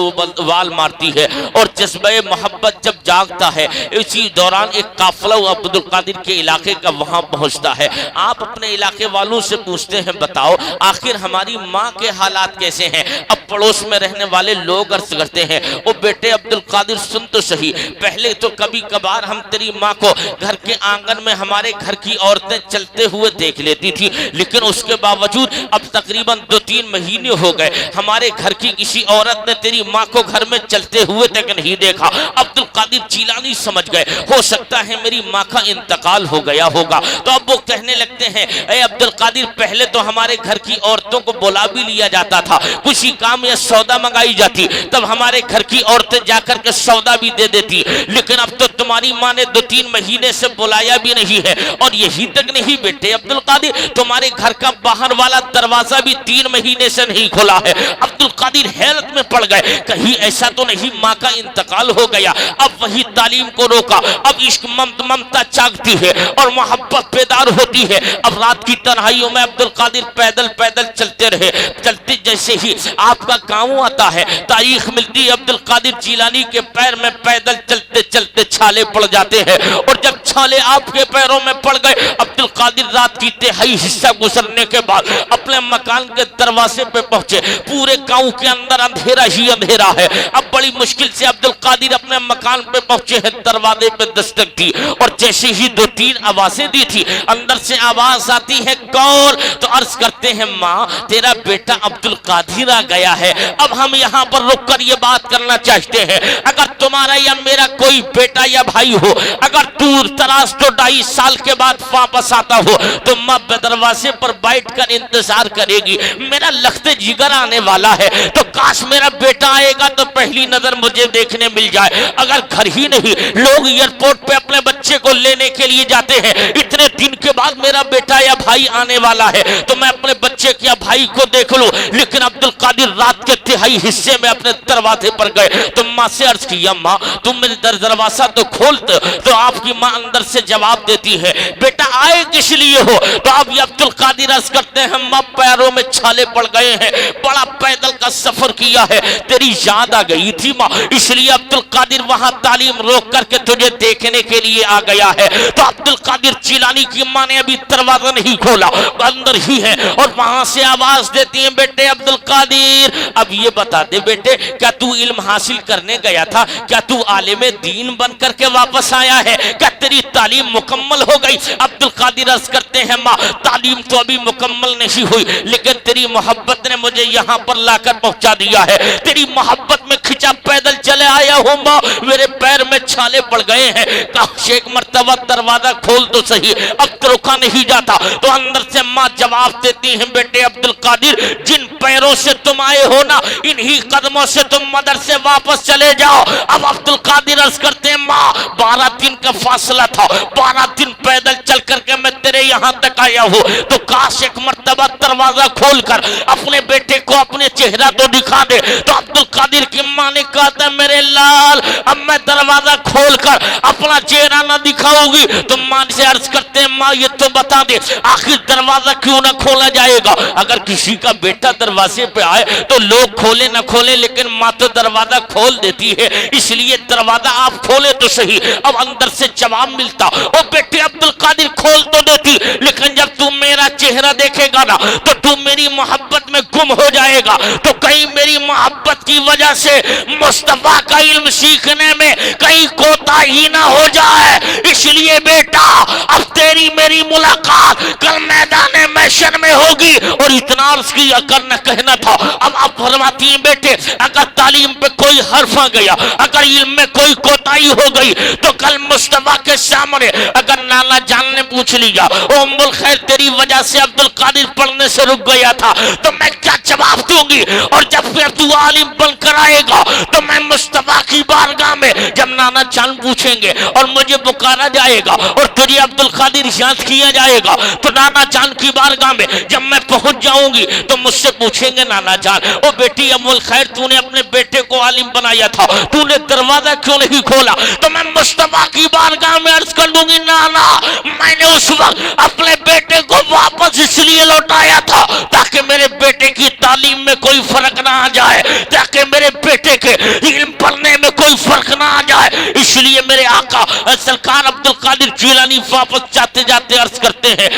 वाल मारती है और जज्बे मोहब्बत जब जागता है इसी दौरान एक काफिला अब्दुल कादिर के इलाके का वहाँ पहुँचता है। आप अपने इलाके वालों से पूछते हैं बताओ आखिर हमारी माँ के हालात कैसे हैं। अब पड़ोस में रहने वाले लोग अर्ज करते हैं ओ बेटे अब्दुल कादिर सुन तो सही, पहले तो कभी कभार हम तेरी माँ को घर के आंगन में हमारे घर की औरतें चलते हुए देख लेती थी लेकिन उसके बावजूद अब तकरीबन 2-3 महीने हो गए हमारे घर की किसी औरत ने तेरी माँ को घर में चलते हुए तक नहीं देखा। अब्दुल कादिर जिलानी समझ गए हो सकता है मेरी माँ का इंतकाल हो गया होगा। तो अब वो कहने लगते हैं ए अब्दुल कादिर पहले तो हमारे घर की औरतों को बुला भी लिया जाता था, कुछ ही काम या सौदा मंगाई जाती तब हमारे घर की औरतें जाकर के सौदा भी दे देती, लेकिन अब तो तुम्हारी माँ ने 2-3 महीने से बुलाया भी नहीं है। और यही तक नहीं बेटे अब्दुल कादिर तुम्हारे घर का बाहर वाला दरवाजा भी 3 महीने से नहीं खुला है। अब्दुल कादिर हैरत में पड़ गए कहीं ऐसा तो नहीं माँ का इंतकाल हो गया। अब वही तालीम को रोका, अब इश्क ममता जागती है और मोहब्बत बेदार होती है। अब रात की तन्हाइयों में अब्दुल कादिर पैदल पैदल चलते रहे, चलते जैसे ही आपका गाँव आता है तारीख मिलती है अब्दुल कादिर जिलानी के पैर में पैदल चलते चलते छाले पड़ जाते हैं और जब छाले आपके पैरों में पड़ गए अब्दुल कादिर रात की तिहाई हिस्सा गुजरने के बाद अपने मकान के दरवाजे पे पहुंचे। पूरे गांव के अंदर अंधेरा ही अंधेरा है। अब बड़ी मुश्किल से अब्दुल कादिर अपने मकान पे पहुंचे हैं, दरवाजे पे दस्तक दी और जैसे ही 2-3 आवाजें दी थी अंदर से आवाज आती है कौन। तो अर्ज करते हैं माँ तेरा बेटा अब्दुल कादिर आ गया है। अब हम यहाँ पर रुक कर ये बात करना चाहते हैं अगर तुम्हारा या मेरा कोई बेटा या भाई हो अगर दूर तराज तो 2.5 साल के बाद वापस आता हो तो माँ दरवाजे पर बैठकर इंतजार करेगी। मेरा लखते जिगर आने वाला है तो काश मेरा बेटा आएगा तो पहली नजर मुझे देखने मिल जाए। अगर घर ही नहीं लोग एयरपोर्ट पे अपने बच्चे को लेने के लिए जाते हैं, इतने दिन के बाद मेरा बेटा या भाई आने वाला है तो मैं अपने बच्चे या भाई को देख लूं, लेकिन अब्दुल कादिर रात के तिहाई हिस्से में अपने दरवाजे पर गए तो माँ से अर्ज किया, माँ तुम मेरे दरवाजा तो खोलते, तो आपकी माँ अंदर से जवाब देती है, बेटा आए किस लिए हो? तो अब अब्दुल कादिर अर्ज करते हैं, माँ पैरों में छाले पड़ गए हैं, बड़ा पैदल का सफर किया है, तेरी याद आ गई थी माँ, इसलिए अब्दुल कादिर वहां तालीम रोक करके तुझे देखने के लिए आ गया है। तो अब्दुल कादिर जिलानी की माँ ने अभी दरवाजा नहीं खोला, अंदर ही है, और वहां से आवाज देती है, बेटे अब्दुल कादिर अब ये बता दे बेटे, क्या तू इल्म हासिल करने गया था? क्या तू आलिम दीन बन करके वापस आया है? क्या तेरी तालीम मुकम्मल हो गई? अब्दुल कादिर अर्ज करते हैं, माँ तालीम तो अभी मुकम्मल नहीं हुई, लेकिन तेरी मोहब्बत ने मुझे यहाँ पर लाकर पहुंचा दिया है, तेरी मोहब्बत में खिंचा पैदल चले आया हूँ माँ, मेरे पैर में छाले पड़ गए हैं, काश एक मर्तबा दरवाजा खोल तो सही, अब तो रुका नहीं जाता। तो अंदर से माँ जवाब देती है, बेटे अब्दुल कादिर जिन पैरों से तुम आए हो ना, इन्हीं कदमों से तुम मदर से वापस चले जाओ। अब अब्दुल कादिर अर्ज करते हैं, माँ 12 दिन का फासला था, 12 दिन पैदल चल करके मैं तेरे यहाँ तक आया हूँ, तो काश एक मर्तबा दरवाजा खोलकर अपने बेटे को अपने चेहरा तो दिखा दे। तो अब्दुल कादिर की माँ ने कहा था, मेरे लाल अब मैं दरवाजा खोलकर अपना चेहरा ना दिखाऊंगी। तो माँ से अर्ज करते हैं, माँ ये तो बता दे आखिर दरवाजा क्यों ना खोला जाएगा? अगर किसी का बेटा दरवाजे पे आए तो लोग खोले ना खोले, लेकिन माँ तो दरवाजा खोल देती है, इसलिए दरवाजा आप खोले तो सही। अब अंदर से जवाब मिलता, ओ बेटे अब्दुल कादिर खोल तो देती, लेकिन जब तू मेरा चेहरा देखेगा ना तो तू मेरी मोहब्बत में गुम हो जाएगा, तो कहीं मेरी मोहब्बत की वजह से मुस्तफा का इल्म सीखने में कहीं कोताही ना हो जाए, इसलिए बेटा अब तेरी मेरी मुलाकात कल मैदान महशर में होगी। और इतना अर्ज किया करना कहना था। अब आप फरमाती हैं, बेटे अगर तालीम पे कोई हर्फ आ गया, अगर इल्म में कोई कोताही हो गई, तो कल मुस्तफा के सामने अगर नाना जान ने पूछ लिया, ओ उम्मुल खैर तेरी वजह से अब्दुल कादिर पढ़ने से रुक गया था, तो मैं क्या जवाब दूंगी? और जब फिर तू आलिम बनकर आएगा तो मैं मुस्तफा की बारगाह में जब नाना जान पूछेंगे और मुझे पुकारा जाएगा और तुझे अब्दुल कादिर याद किया जाएगा, तो नाना जान की बारगाह में जब मैं पहुंच जाऊंगी तो मुझसे पूछेंगे, नाना जान ओ बेटी उम्मुल खैर तूने अपने बेटे को आलिम बनाया था, तूने दरवाजा क्यों नहीं खोला? तो मैं मुस्तफा की बारगाह में अर्ज कर दूंगी, नाना मैंने उस वक्त अपने बेटे को वापस इसलिए लौटाया था ताकि मेरे बेटे की तालीम में कोई फर्क ना आ जाए, ताकि मेरे बेटे के इल्म पढ़ने में कोई फर्क ना आ जाए, इसलिए मेरे आका सरकार अब्दुल कादिर जिलानी वापस जाते जाते अर्ज करते हैं,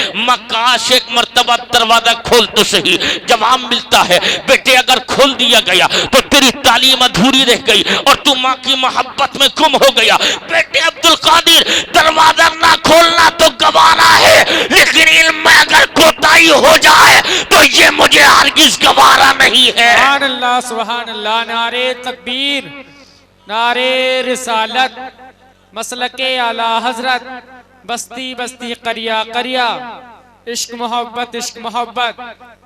काश एक मर्तबा दरवाजा खोल तो सही। जवाब मिलता है, बेटे अगर खोल दिया गया तो तेरी तालीम अधूरी रह गई और तू माँ की मोहब्बत में गुम हो गया। बेटे अब्दुल कादिर दरवाजा ना खोलना तो गवारा है, लेकिन इल्म में अगर कोताही हो जाए तो ये मुझे हरगिज़ गवारा नहीं है। सुभान अल्लाह, सुभान अल्लाह। नारे तकबीर, नारे रिसालत, मसलके आला हजरत, बस्ती बस्ती करिया करिया, इश्क मोहब्बत इश्क मोहब्बत,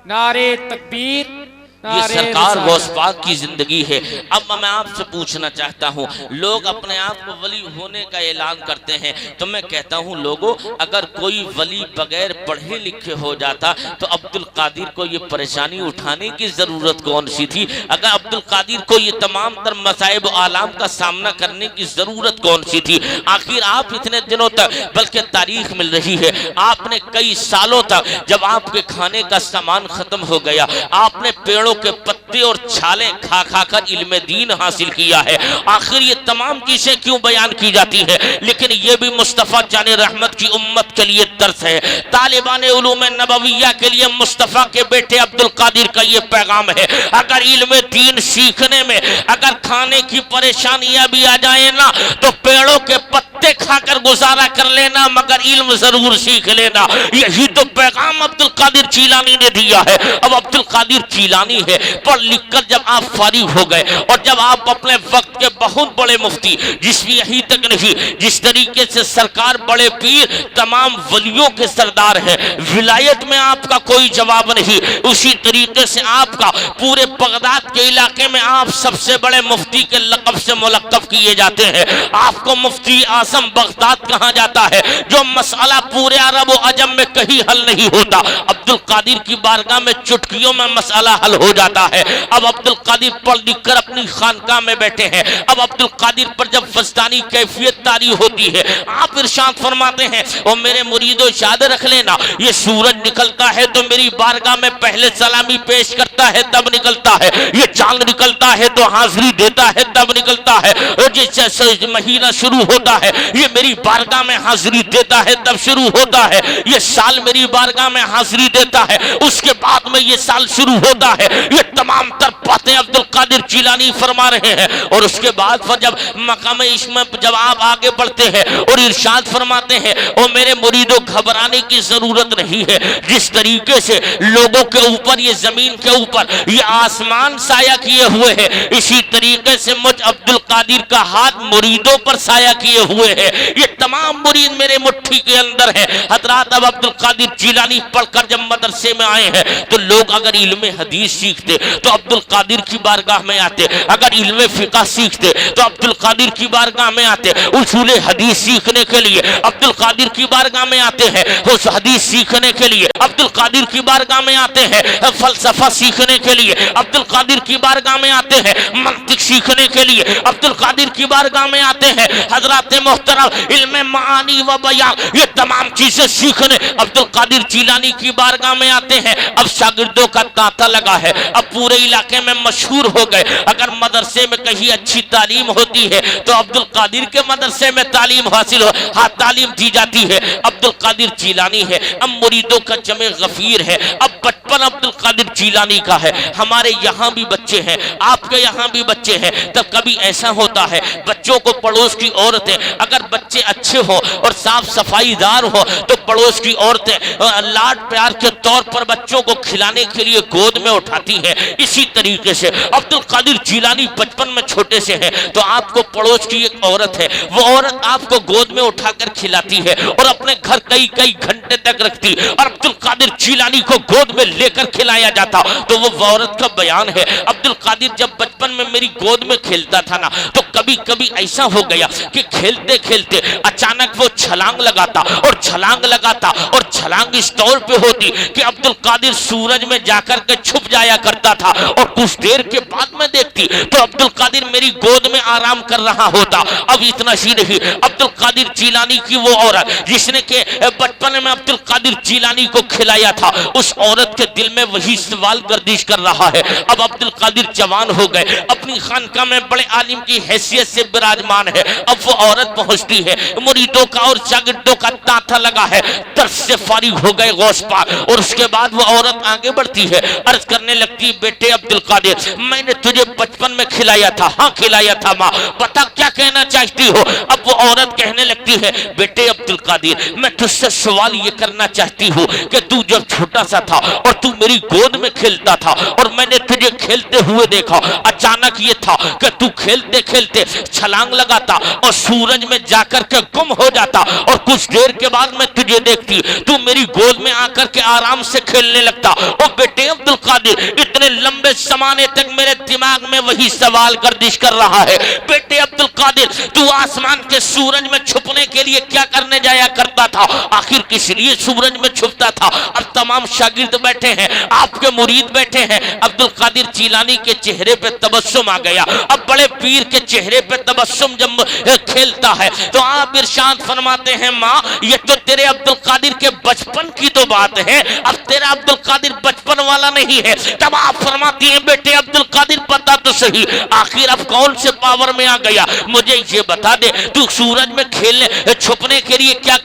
नारे तकबीर। ये सरकार गौसपाक की जिंदगी है। अब मैं आपसे पूछना चाहता हूँ, लोग अपने आप को वली होने का ऐलान करते हैं, तो मैं कहता हूँ लोगों, अगर कोई वली बगैर पढ़े लिखे हो जाता तो अब्दुल कादिर को ये परेशानी उठाने की जरूरत कौन सी थी? अगर अब्दुल कादिर को ये तमाम तर मसाइब आलाम का सामना करने की जरूरत कौन सी थी? आखिर आप इतने दिनों तक, बल्कि तारीख मिल रही है, आपने कई सालों तक जब आपके खाने का सामान खत्म हो गया, आपने पेड़ों के पत्ते और छाले खा खा कर इल्म दीन हासिल किया है। आखिर ये तमाम चीजें क्यों बयान की जाती है? लेकिन ये भी मुस्तफा जाने रहमत की उम्मत के लिए दर्स है। तालिबान उलूम नबविया के लिए मुस्तफा के बेटे अब्दुल कादिर का ये पैगाम है, अगर इल्म दीन सीखने में अगर खाने की परेशानियां भी आ जाए ना तो पेड़ों के पत्ते खाकर गुजारा कर लेना, मगर इल्म जरूर सीख लेना। यही तो पैगाम अब्दुल कादिर जिलानी ने दिया है। अब अब्दुल कादिर जिलानी है, पढ़ लिख कर जब आप फारिग हो गए और जब आप अपने वक्त के बहुत बड़े मुफ्ती, जिसमें यही तक नहीं, जिस तरीके से सरकार बड़े पीर तमाम वलियों के सरदार है, विलायत में आपका कोई जवाब नहीं, उसी तरीके से आपका पूरे बगदाद के इलाके में आप सबसे बड़े मुफ्ती के लक़ब से मुलक़्क़ब किए जाते हैं। आपको मुफ्ती आज़म बगदाद बात कहा जाता है, जो मसला पूरे अरब व अजम में कहीं हल नहीं होता, अब्दुल कादिर की बारगाह में चुटकियों में मसला हल हो जाता है। अब अब्दुल कादिर पढ़ लिख कर अपनी खानकाह में बैठे हैं। अब अब्दुल कादिर पर जब फस्तानी कैफियत तारी होती है, आप इरशाद फरमाते हैं, ओ मेरे मुरीदो याद रख लेना, ये सूरज निकलता है तो मेरी बारगाह में पहले सलामी पेश करता है तब निकलता है, ये चांद निकलता है तो हाजिरी देता है तब निकलता है, और जैसे महीना शुरू होता है ये मेरी बारगाह में हाजिरी देता है तब शुरू होता है, ये साल मेरी बारगाह में हाजिरी देता है उसके बाद में ये साल शुरू होता है। ये तमाम तर बातें अब्दुल कादिर जिलानी फरमा रहे हैं। और उसके बाद फिर जब मकाम इश्म जब आप आगे बढ़ते हैं और इरशाद फरमाते हैं, ओ मेरे मुरीदों घबराने की जरूरत नहीं है, जिस तरीके से लोगों के ऊपर ये जमीन के ऊपर ये आसमान साया किए हुए हैं, इसी तरीके से मुझ अब्दुल कादिर का हाथ मुरीदों पर साया किए हुए हैं। ये तमाम मुरीद मेरे मुट्ठी के अंदर है। हजरात अब अब्दुल कादिर जिलानी पढ़कर जब मदरसे में आए हैं तो लोग अगर इल्मे हदीस सीखते तो अब्दुल कादिर की बारगाह में आते, अगर इल्मे फिक़ह सीखते तो अब्दुल कादिर की बारगाह में आते, उसूल हदीस सीखने के लिए अब्दुल कादिर की बारगाह में आते हैं, उस हदीस सीखने के लिए अब्दुल कादिर की बारगाह में आते हैं, फलसफा सीखने के लिए अब्दुल कादिर की बारगाह में आते हैं, मंतिक सीखने के लिए अब्दुल कादिर की बारगाह में आते हैं। हजरात मोहतरम इल्मे मानी व बयान ये तमाम चीजें सीखने अब्दुल कादिर जिलानी की बारगाह में आते हैं। अब शागिर्दों का तांता लगा है, अब पूरे इलाके में मशहूर हो गए। अगर मदरसे में कहीं अच्छी तालीम होती है तो अब्दुल कादिर के मदरसे में तालीम हासिल हो, हाँ तालीम दी जाती है। अब्दुल कादिर जिलानी है, अब मुरीदों का जमे गफीर है। अब बचपन अब्दुल कादिर जिलानी का है। हमारे यहाँ भी बच्चे हैं, आपके यहाँ भी बच्चे हैं। तब कभी ऐसा होता है बच्चों को पड़ोस की औरतें, अगर बच्चे अच्छे हो और साफ सफाईदार हो तो पड़ोस की औरतें लाड प्यार के तौर पर बच्चों को खिलाने के लिए गोद में उठाती हैं। इसी तरीके से अब्दुल कादिर जिलानी बचपन में छोटे से हैं तो आपको पड़ोस की एक औरत है, वो औरत आपको गोद में उठाकर खिलाती है और अपने घर कई कई घंटे तक रखती, और अब्दुल कादिर जिलानी को गोद में लेकर खिलाया जाता। तो वो औरत का बयान है, अब्दुल कादिर जब बचपन में मेरी गोद में खेलता था ना तो कभी कभी ऐसा हो गया कि खेलते खेलते अचानक वो छलांग लगाता और छलांग लगाता और छलांग इस तौर पे होती कि अब्दुल कादिर सूरज में जाकर के छुप जाया करता था, और कुछ देर के बाद में देखती तो अब्दुल कादिर मेरी गोद में आराम कर रहा होता। अब इतना ही नहीं, अब्दुल कादिर जिलानी की वो औरत जिसने के बचपन में अब्दुल कादिर जिलानी को खिलाया था, उस औरत के दिल में वही सवाल गर्दिश कर रहा है। अब अब्दुल कादिर जवान हो गए, अपनी खानकाह में बड़े आलिम की हैसियत से विराजमान है। अब वो औरत पहुंचती है, मुरीदों का और शागिर्दों का तांता लगा है, दर्द से फारिग हो गए गौस पाक। और उसके बाद वो औरत आगे बढ़ती है, अर्ज करने लगती, बेटे अब्दुल कादिर मैंने तुझे बचपन में खिलाया था। हाँ खिलाया था माँ, बता क्या कहना चाहती हो। अब वो औरत कहने लगती है, बेटे अब्दुल कादिर मैं तुझसे सवाल ये करना चाहती हूँ कि तू जब छोटा सा था और तू मेरी गोद में खेलता था और मैंने तुझे खेलते हुए देखा, अचानक ये था कि तू खेलते खेलते छलांग लगाता और सूरज में जाकर के गुम हो जाता, और कुछ देर के बाद मैं तुझे देखती तू मेरी गोद में आकर के आराम से खेलने लगता। और बेटे अब्दुल कादिर इतने लंबे जमाने तक मेरे दिमाग में वही सवाल गर्दिश कर रहा है, बेटे अब्दुल कादिर तू आसमान के सूरज में छुपने के लिए क्या करने जाया करता था, आखिर किस लिए सूरज में छुपता था। अब तमाम शागिर्द बैठे हैं, आपके मुरीद बैठे हैं, अब्दुल कादिर जिलानी के चेहरे पे तबस्सुम आ गया। अब बड़े पीर के चेहरे पे तबस्सुम जब खेलता है तो आप इरशाद फरमाते हैं, माँ ये तो तेरे अब्दुल कादिर के बचपन की तो बात है, अब तेरा अब्दुल कादिर बचपन वाला नहीं है। तब आप फरमाती हैं, बेटे अब्दुल कादिर बता तो सही आखिर अब कौन से पावर में आ गया, मुझे ये बता दे। तू सूरज में खेलने छुपने के लिए क्या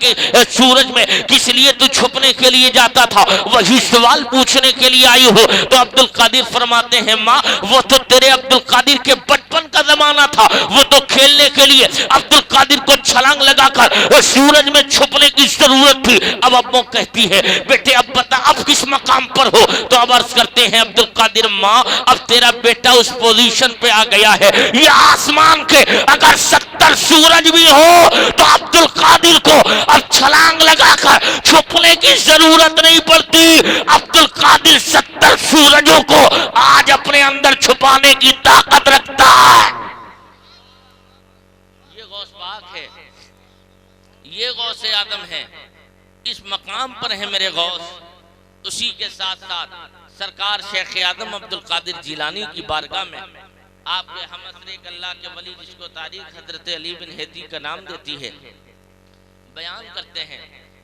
सूरज में किस लिए तू छुपने के लिए जाता था, वही सवाल पूछने के लिए आई हो। तो अब्दुल कादिर फरमाते हैं, माँ वो तो तेरे अब्दुल कादिर के बचपन का जमाना था, वो तो खेलने के लिए अब्दुल कादिर को छलांग लगाकर सूरज में छुपने की जरूरत थी। अब वो कहती है, बेटे अब बता अब किस मकाम पर हो। तो अब अर्ज करते हैं अब्दुल कादिर, माँ अब तेरा बेटा उस पोजीशन पे आ गया है, ये आसमान के अगर 70 सूरज भी हो तो अब्दुल कादिर को अब छलांग लगाकर छुपने की जरूरत नहीं पड़ती। अब्दुल कादिर 70 सूरजों को आज अपने अंदर छुपाने की ताकत रखता है। ये गौस पाक है। ये गौसे आदम है, इस मकाम पर है मेरे गौस। उसी के साथ साथ सरकार शेख आदम अब्दुल कादिर जिलानी की बारगाह में आपके हम एक अल्लाह के वली जिसको तारीख हजरत अली बिन हेदी का नाम देती है, बयान करते हैं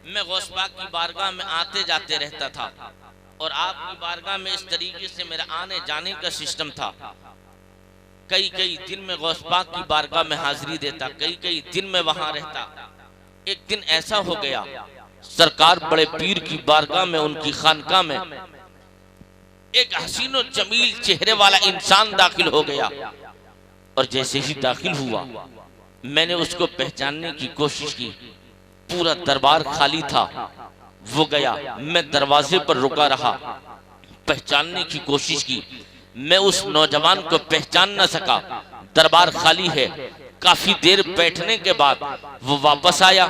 मैं गौस पाक की बारगाह में आते जाते रहता था और आपकी बारगाह में इस तरीके से मेरा आने जाने का सिस्टम था। कई कई दिन में गौस पाक की बारगाह में हाजिरी देता, कई कई दिन में वहां रहता। एक दिन ऐसा हो गया, सरकार बड़े पीर की बारगाह में उनकी खानका में एक हसीनो जमील चेहरे वाला इंसान दाखिल हो गया और जैसे ही दाखिल हुआ मैंने उसको पहचानने की कोशिश की। पूरा दरबार खाली था, वो गया, मैं दरवाजे पर रुका रहा, पहचानने की कोशिश की, मैं उस नौजवान को पहचान न सका। दरबार खाली है। काफी देर बैठने के बाद वो वापस आया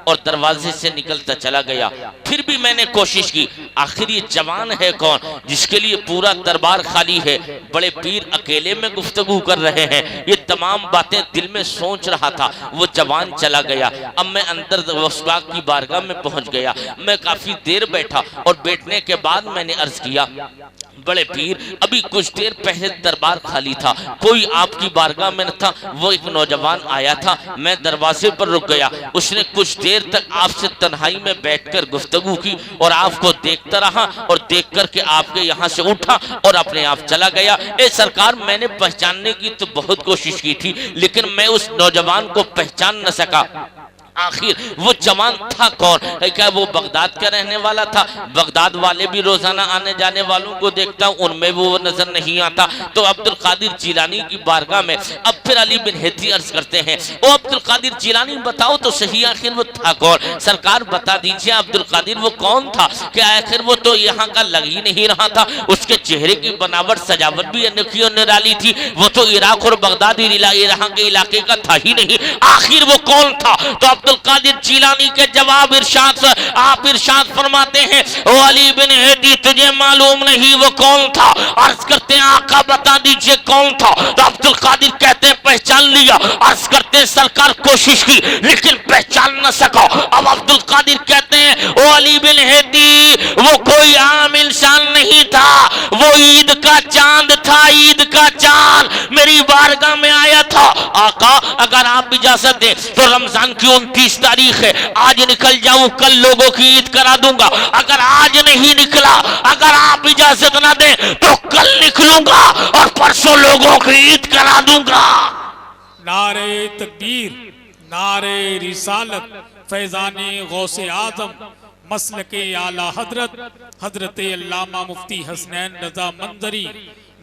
और दरवाजे से निकलता चला गया। फिर भी मैंने कोशिश की, आखिर ये जवान है कौन जिसके लिए पूरा दरबार खाली है, बड़े पीर अकेले में गुफ्तगू कर रहे हैं। ये तमाम बातें दिल में सोच रहा था। वो जवान चला गया। अब मैं अंदर वसबाग की बारगाह में पहुंच गया। मैं काफी देर बैठा और बैठने के बाद मैंने अर्ज किया, बड़े पीर अभी कुछ देर पहले दरबार खाली था, कोई आपकी बारगाह में न था। वो एक नौजवान आया था, मैं दरवाजे पर रुक गया। उसने कुछ देर तक आपसे तन्हाई में बैठकर गुफ्तगू की और आपको देखता रहा और देख कर के आपके यहाँ से उठा और अपने आप चला गया। ए सरकार, मैंने पहचानने की तो बहुत कोशिश की थी लेकिन मैं उस नौजवान को पहचान न सका। आखिर वो जवान था कौन? क्या वो बगदाद का रहने वाला था? बगदाद वाले भी रोजाना आने जाने वालों को देखता हूँ, उनमें वो नजर नहीं आता। तो अब्दुल कादिर जिलानी की बारगाह में अब फिर अली बिन हेदी अर्ज करते हैं, ओ अब्दुल कादिर जिलानी बताओ तो सही आखिर वो था कौन? सरकार बता दीजिए अब्दुल कादिर वो कौन था? क्या आखिर वो तो यहाँ का लग ही नहीं रहा था। उसके चेहरे की बनावट सजावट भी अनोखी और निराली थी। वो तो इराक और बगदाद यहाँ के इलाके का था ही नहीं। आखिर वो कौन था? तो अब्दुल कादिर जिलानी के जवाब आप इरशाद फरमाते हैं, ओ अली बिन हेदी तुझे मालूम नहीं वो कौन था? अर्ज करते हैं आका बता दीजिए कौन था? तो अब्दुल कादिर कहते हैं पहचान लिया। अर्ज करते हैं सरकार कोशिश की लेकिन पहचान न सका। अब अब्दुल कादिर कहते हैं, ओ अली बिन हेदी वो कोई आम इंसान नहीं था, वो ईद का चांद था, ईद का चांद मेरी बारगाह में आया था। आका अगर आप इजाजत दें तो रमजान की 29 तारीख है, आज निकल जाऊं कल लोगों की ईद करा दूंगा। अगर आज नहीं निकला, अगर आप इजाजत ना दें तो कल निकलूंगा और परसों लोगों की ईद करा दूंगा। नारे तकबीर, नारे रिसालत, फैजाने गौसे आजम, मसलके आला हजरत हजरत अल्लामा मुफ्ती हसनैन रजा मंजरी,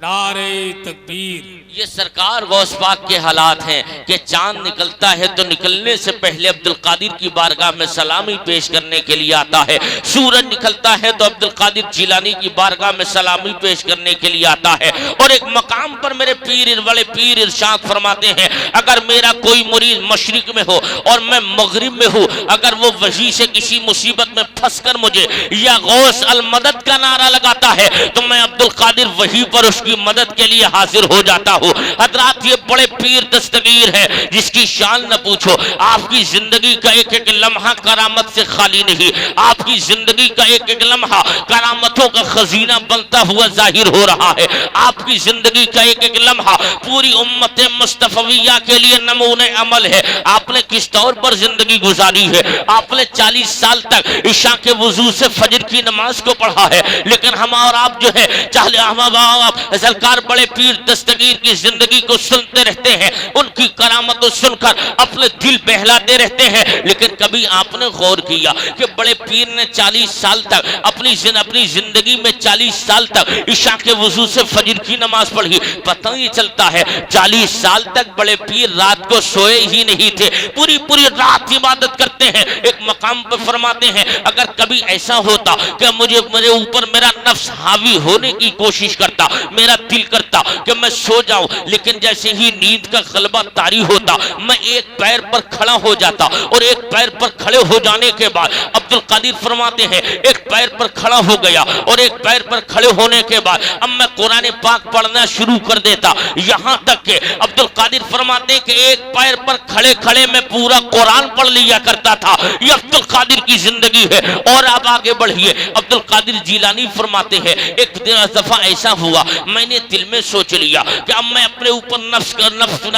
नारे तकबीर। ये सरकार गौस पाक के हालात हैं कि चांद निकलता है तो निकलने से पहले अब्दुल कादिर की बारगाह में सलामी पेश करने के लिए आता है। सूरज निकलता है तो अब्दुल कादिर जिलानी की बारगाह में सलामी पेश करने के लिए आता है। और एक मकाम पर मेरे पीर बड़े पीर इरशाद फरमाते हैं, अगर मेरा कोई मुरीद मशरिक में हो और मैं मगरिब में हूँ, अगर वो वही से किसी मुसीबत में फंस कर मुझे या गौस अल मदद का नारा लगाता है तो मैं अब्दुल कादिर वहीं पर उसकी मदद के लिए हाजिर हो जाता हूँ। हजरात ये बड़े पीर दस्तगीर है जिसकी शान न पूछो। आपकी जिंदगी का एक एक लम्हा करामत से खाली नहीं, आपकी जिंदगी का एक एक लम्हा करामतों का खजीना बनता हुआ जाहिर हो रहा है। आपकी जिंदगी का एक एक लम्हा पूरी उम्मत मुस्तफविया के लिए नमूने अमल है। आपने किस तौर पर जिंदगी गुजारी है? आपने 40 साल तक ईशा के वजू से फजर की नमाज को पढ़ा है, लेकिन हम और आप जो है चाहे हम सरकार बड़े पीर दस्तगीर की जिंदगी को सुनते रहते हैं, उनकी करामतों सुनकर अपने दिल बहलाते रहते हैं। लेकिन कभी आपने गौर किया कि बड़े पीर ने 40 साल तक अपनी जिंदगी में 40 साल तक ईशा के वजू से फजर की नमाज पढ़ी? पता ही चलता है 40 साल तक बड़े पीर रात को सोए ही नहीं थे, पूरी पूरी रात इबादत करते हैं। एक मकाम पर फरमाते हैं अगर कभी ऐसा होता कि मुझे मेरे ऊपर मेरा नफ्स हावी होने की कोशिश करता, मेरा दिल करता कि मैं सो जाऊं, लेकिन जैसे ही नींद का गलबा तारी होता मैं एक पैर पर खड़ा हो जाता और एक पैर पर खड़े हो जाने के बाद अब्दुल कादिर फरमाते हैं एक पैर पर खड़ा हो गया और एक पैर पर खड़े होने के बाद अब मैं कुरान पाक पढ़ना शुरू कर देता, यहां तक कि अब्दुल कादिर फरमाते हैं कि एक पैर पर खड़े खड़े मैं पूरा कुरान पढ़ लिया करता था। ये अब्दुल कादिर की जिंदगी है। और आप आगे बढ़िए, अब्दुल कादिर जिलानी फरमाते हैं एक दफा ऐसा हुआ मैंने दिल में सोच लिया कि अब मैं अपने ऊपर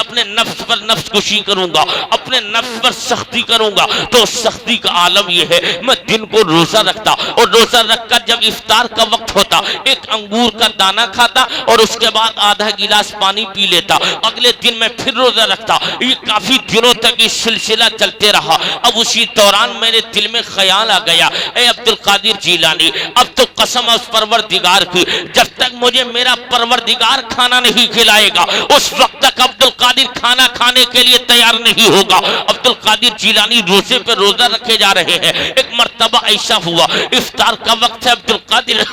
अपने नफ्स पर नफ्स कुशी करूंगा, अपने नफ्स पर सख्ती करूंगा। तो सख्ती का आलम यह है मैं दिन को रोजा रखता और रोजा रखकर जब इफ्तार का वक्त होता एक अंगूर का दाना खाता और उसके बाद आधा गिलास पानी पी लेता, अगले दिन मैं फिर रोजा रखता। ये काफी दिनों तक ये सिलसिला चलते रहा। अब उसी दौरान मेरे दिल में ख्याल आ गया, ए अब्दुल कादिर जिलानी अब तो कसम उस परवरदिगार की, जब तक मुझे मेरा परवरदिगार खाना नहीं खिलाएगा उस वक्त तक अब्दुल कादिर खाना खाने के लिए तैयार नहीं होगा। अब्दुल कादिर जिलानी रोजे पे रोजा रखे जा रहे हैं। एक मर्तबा ऐसा हुआ इफ्तार का वक्त है, अब्दुल कादिर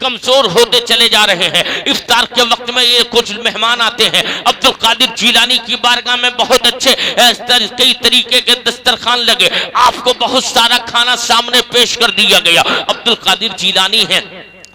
कमजोर होते चले जा रहे हैं। इफ्तार के वक्त में ये कुछ मेहमान आते हैं, अब्दुल कादिर जिलानी की बारगाह में बहुत अच्छे कई तरीके के दस्तरखान लगे, आपको बहुत सारा खाना सामने पेश कर दिया गया। अब्दुल कादिर जिलानी है,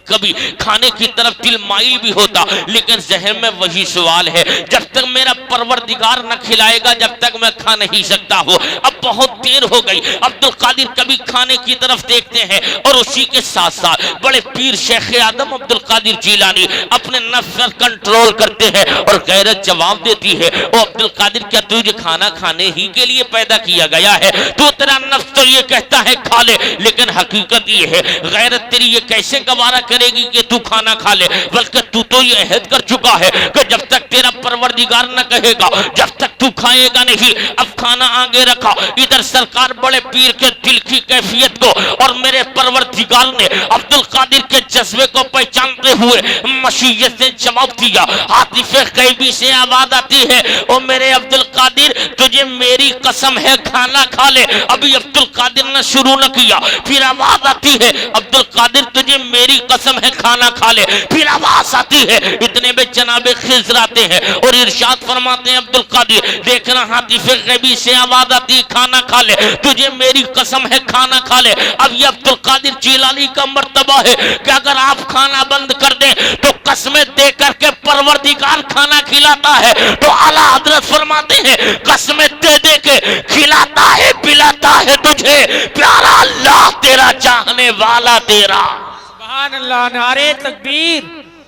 कभी खाने की तरफ दिल माइल भी होता, लेकिन जहन में वही सवाल है जब तक मेरा परवरदिगार न खिलाएगा जब तक मैं खा नहीं सकता हूँ। अब बहुत देर हो गई, अब्दुल कादिर कभी खाने की तरफ देखते हैं और उसी के साथ साथ बड़े पीर शेख आदम अब्दुल कादिर जिलानी अपने नफ्स पर कंट्रोल करते हैं और गैरत जवाब देती है, ओ अब्दुल कादिर क्या तुझे खाना खाने ही के लिए पैदा किया गया है? तो तेरा नफ्स तो ये कहता है खा ले, लेकिन हकीकत ये है गैरत तेरी ये कैसे गवारा करेगी कि तू खाना खा ले, बल्कि तू तो ये अहद कर चुका है कि जब तक तेरा परवरदिगार न कहेगा जब तक तू खाएगा नहीं। अब खाना आगे रखा, इधर सरकार बड़े पीर के दिल की कैफियत को और मेरे परवरदिगार ने अब्दुल कादिर के जज्बे को पहचानते हुए मशीयत से जवाब दिया। आतिफे गैबी से आवाज आती है, ओ मेरे अब्दुल कादिर तुझे मेरी कसम है खाना खा ले। अभी अब्दुल कादिर ने शुरू न किया, फिर आवाज आती है, अब्दुल कादिर तुझे मेरी कसम है खाना खा ले। फिर आवाज आती है, इतने में जनाबे खिज़र आते हैं और इरशाद फरमाते हैं अब्दुल कादिर देखना हातिफे गैबी से आवाज आती है खाना खा ले, तुझे मेरी कसम है खाना खा ले। अब ये अब्दुल कादिर जिलानी का मर्तबा है कि अगर आप खाना बंद कर दें तो कसमें दे करके परवरदिगार खाना खिलाता है। तो आला हजरत फरमाते हैं कसमें दे दे के खिलाता है पिलाता है तुझे प्यारा अल्लाह तेरा चाहने वाला तेरा। सुभान अल्लाह, नारे तकबीर,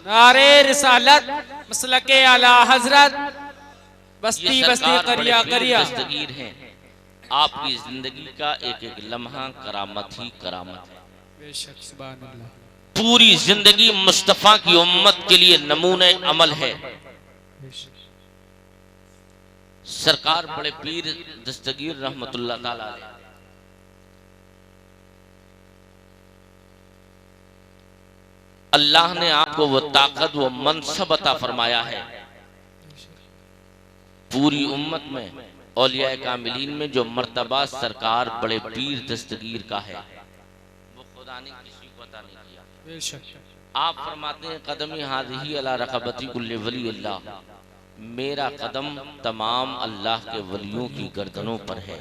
नारे रिसालत, मसलके आला हजरत, बस्ती बस्ती करिया करिया। दस्तगीर हैं, आपकी जिंदगी का एक एक लम्हा करामत ही करामत है। बेशक सुभान अल्लाह, पूरी जिंदगी मुस्तफा की उम्मत के लिए नमूने अमल है। सरकार बड़े पीर दस्तगीर रहमतुल्लाह ताला अलैह अल्लाह ने आपको वो ताकत वो मनसब अता फरमाया है। पूरी उम्मत में औलिया कामिलीन में जो मर्तबा सरकार बड़े पीर दस्तगीर का है वो खुदा ने किसी को अता नहीं किया। आप फरमाते हैं कदमी हाज़िही अला रक़बती कुल्ली वली अल्लाह, मेरा कदम तमाम अल्लाह के वलियों की गर्दनों पर है।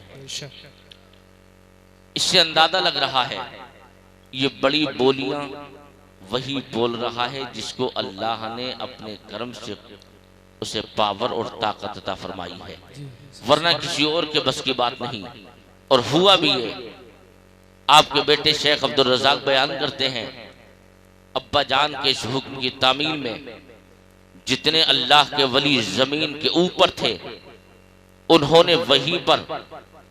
इससे अंदाजा लग रहा है ये बड़ी बोलियां वही बोल रहा है जिसको अल्लाह ने अपने कर्म से उसे पावर और ताकत अता फरमाई है, वरना किसी और के बस की बात नहीं। और हुआ भी है। आपके बेटे शेख अब्दुल रज़ाक बयान करते हैं अब्बा जान के इस हुक्म की तामील में जितने अल्लाह के वली जमीन के ऊपर थे उन्होंने वहीं पर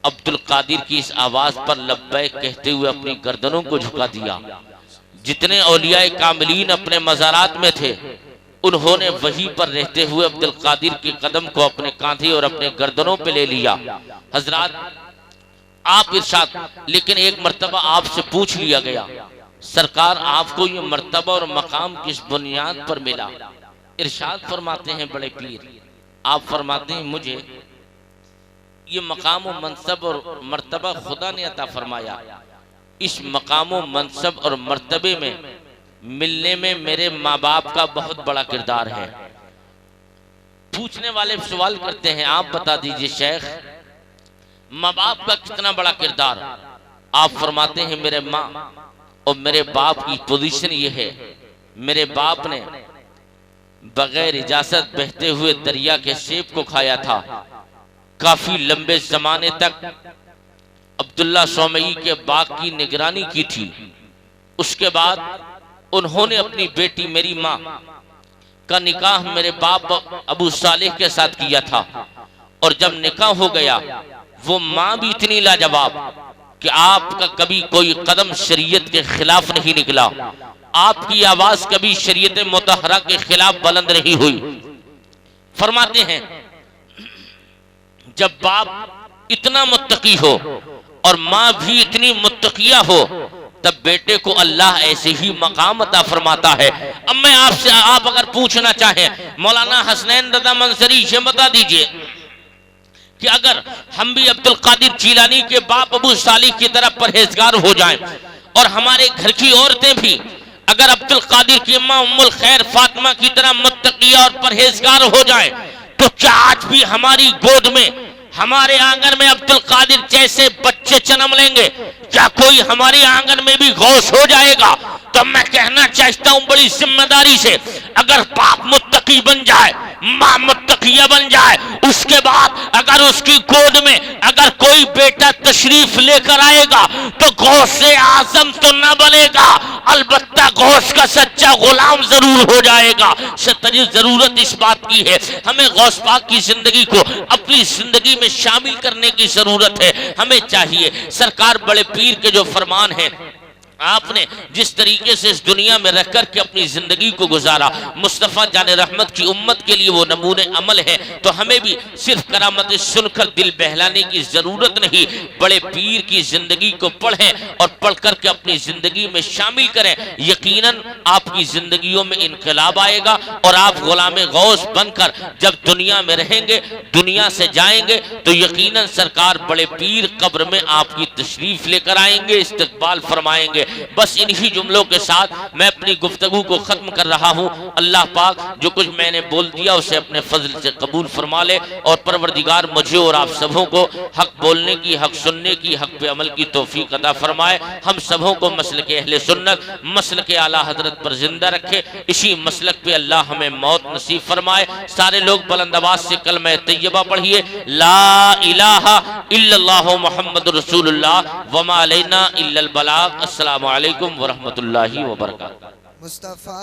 अब्दुल कादिर की इस आवाज पर लब्बैक कहते हुए अपनी गर्दनों को झुका दिया। जितने औलियाए कामिलीन अपने मज़ारात में थे उन्होंने वहीं पर रहते हुए अब्दुल कादिर के कदम को अपने कांधे और अपने गर्दनों पे ले लिया। हजरात आप इरशाद, लेकिन एक मर्तबा आपसे पूछ लिया गया सरकार आपको ये मर्तबा और मकाम किस बुनियाद पर मिला? इरशाद फरमाते हैं बड़े पीर, आप फरमाते हैं मुझे ये मकाम व मनसब और मर्तबा खुदा ने अता फरमाया। इस मकाम व मनसब और मर्तबे में मिलने में मेरे माँ बाप का बहुत बड़ा किरदार है। पूछने वाले सवाल करते हैं, आप बता दीजिए शेख, माँ बाप का कितना बड़ा किरदार। आप फरमाते हैं मेरे माँ और मेरे बाप की पोजीशन ये है, मेरे बाप ने बगैर इजाजत बहते हुए दरिया के सेब को खाया था। काफी लंबे जमाने तक अब्दुल्ला सौमई के बाग की निगरानी की थी। उसके बाद उन्होंने अपनी बेटी मेरी माँ का निकाह मेरे बाप अबू सालेह के साथ किया था। और जब निकाह हो गया, वो माँ भी इतनी लाजवाब कि आपका कभी कोई कदम शरीयत के खिलाफ नहीं निकला, आपकी आवाज कभी शरीयत मुतहरा के खिलाफ बुलंद नहीं हुई। फरमाते हैं जब बाप इतना मुत्तकी हो और माँ भी इतनी मुत्तकिया हो, तब बेटे को अल्लाह ऐसे ही मकाम अता फरमाता है। अब मैं आपसे, आप अगर पूछना चाहें मौलाना हसनैन रज़ा मंसरी से बता दीजिए कि अगर हम भी अब्दुल कादिर जीलानी के बाप अबू सालिह की तरफ परहेजगार हो जाएं और हमारे घर की औरतें भी अगर अब्दुल कादिर की अम्मा उम्मुल खैर फातिमा की तरह मुत्तकिया और परहेजगार हो जाएं, तो क्या आज भी हमारी गोद में, हमारे आंगन में अब्दुल कादिर जैसे बच्चे जन्म लेंगे? क्या कोई हमारे आंगन में भी गौस हो जाएगा? तो मैं कहना चाहता हूं बड़ी जिम्मेदारी से, अगर बाप मुत्तकी बन जाए, माँ मुत्तकिया बन जाए, उसके बाद अगर उसकी गोद में अगर कोई बेटा तशरीफ लेकर आएगा तो गौसे आजम तो न बनेगा, अलबत्ता गौस का सच्चा गुलाम जरूर हो जाएगा। जरूरत इस बात की है, हमें गौस पाक की जिंदगी को अपनी जिंदगी में शामिल करने की जरूरत है। हमें चाहिए, सरकार बड़े पीर के जो फरमान है, आपने जिस तरीके से इस दुनिया में रह कर के अपनी जिंदगी को गुजारा, मुस्तफ़ा जाने रहमत की उम्मत के लिए वो नमूने अमल है। तो हमें भी सिर्फ करामतें सुनकर दिल बहलाने की जरूरत नहीं, बड़े पीर की जिंदगी को पढ़ें और पढ़ कर के अपनी जिंदगी में शामिल करें। यकीनन आपकी जिंदगियों में इनकलाब आएगा और आप गुलाम गौस बनकर जब दुनिया में रहेंगे, दुनिया से जाएंगे, तो यकीनन सरकार बड़े पीर कब्र में आपकी तशरीफ लेकर आएंगे, इस्तकबाल फरमाएंगे। बस इन्हीं जुमलों के साथ मैं अपनी गुफ्तगू को खत्म कर रहा हूं। अल्लाह पाक जो कुछ मैंने बोल दिया उसे अपने फजल से कबूल फरमा ले और परवरदिगार मुझे और आप सबों को हक बोलने की, हक सुनने की, हक पे अमल की तौफीक अता फरमाए। हम सबों को मसलक अहले सुन्नत, मसलक आला हजरत पर जिंदा रखे। इसी मसलक पे अल्लाह हमें मौत नसीब फरमाए। सारे लोग बुलंद आवाज से कलमा तैयबा पढ़िए, ला इलाहा इल्लल्लाहु मुहम्मदुर रसूलुल्लाह वमा अलैना इल्लल बलाग। अस्सलामु अलैकुम व रहमतुल्लाहि व बरकातहू। मुस्तफा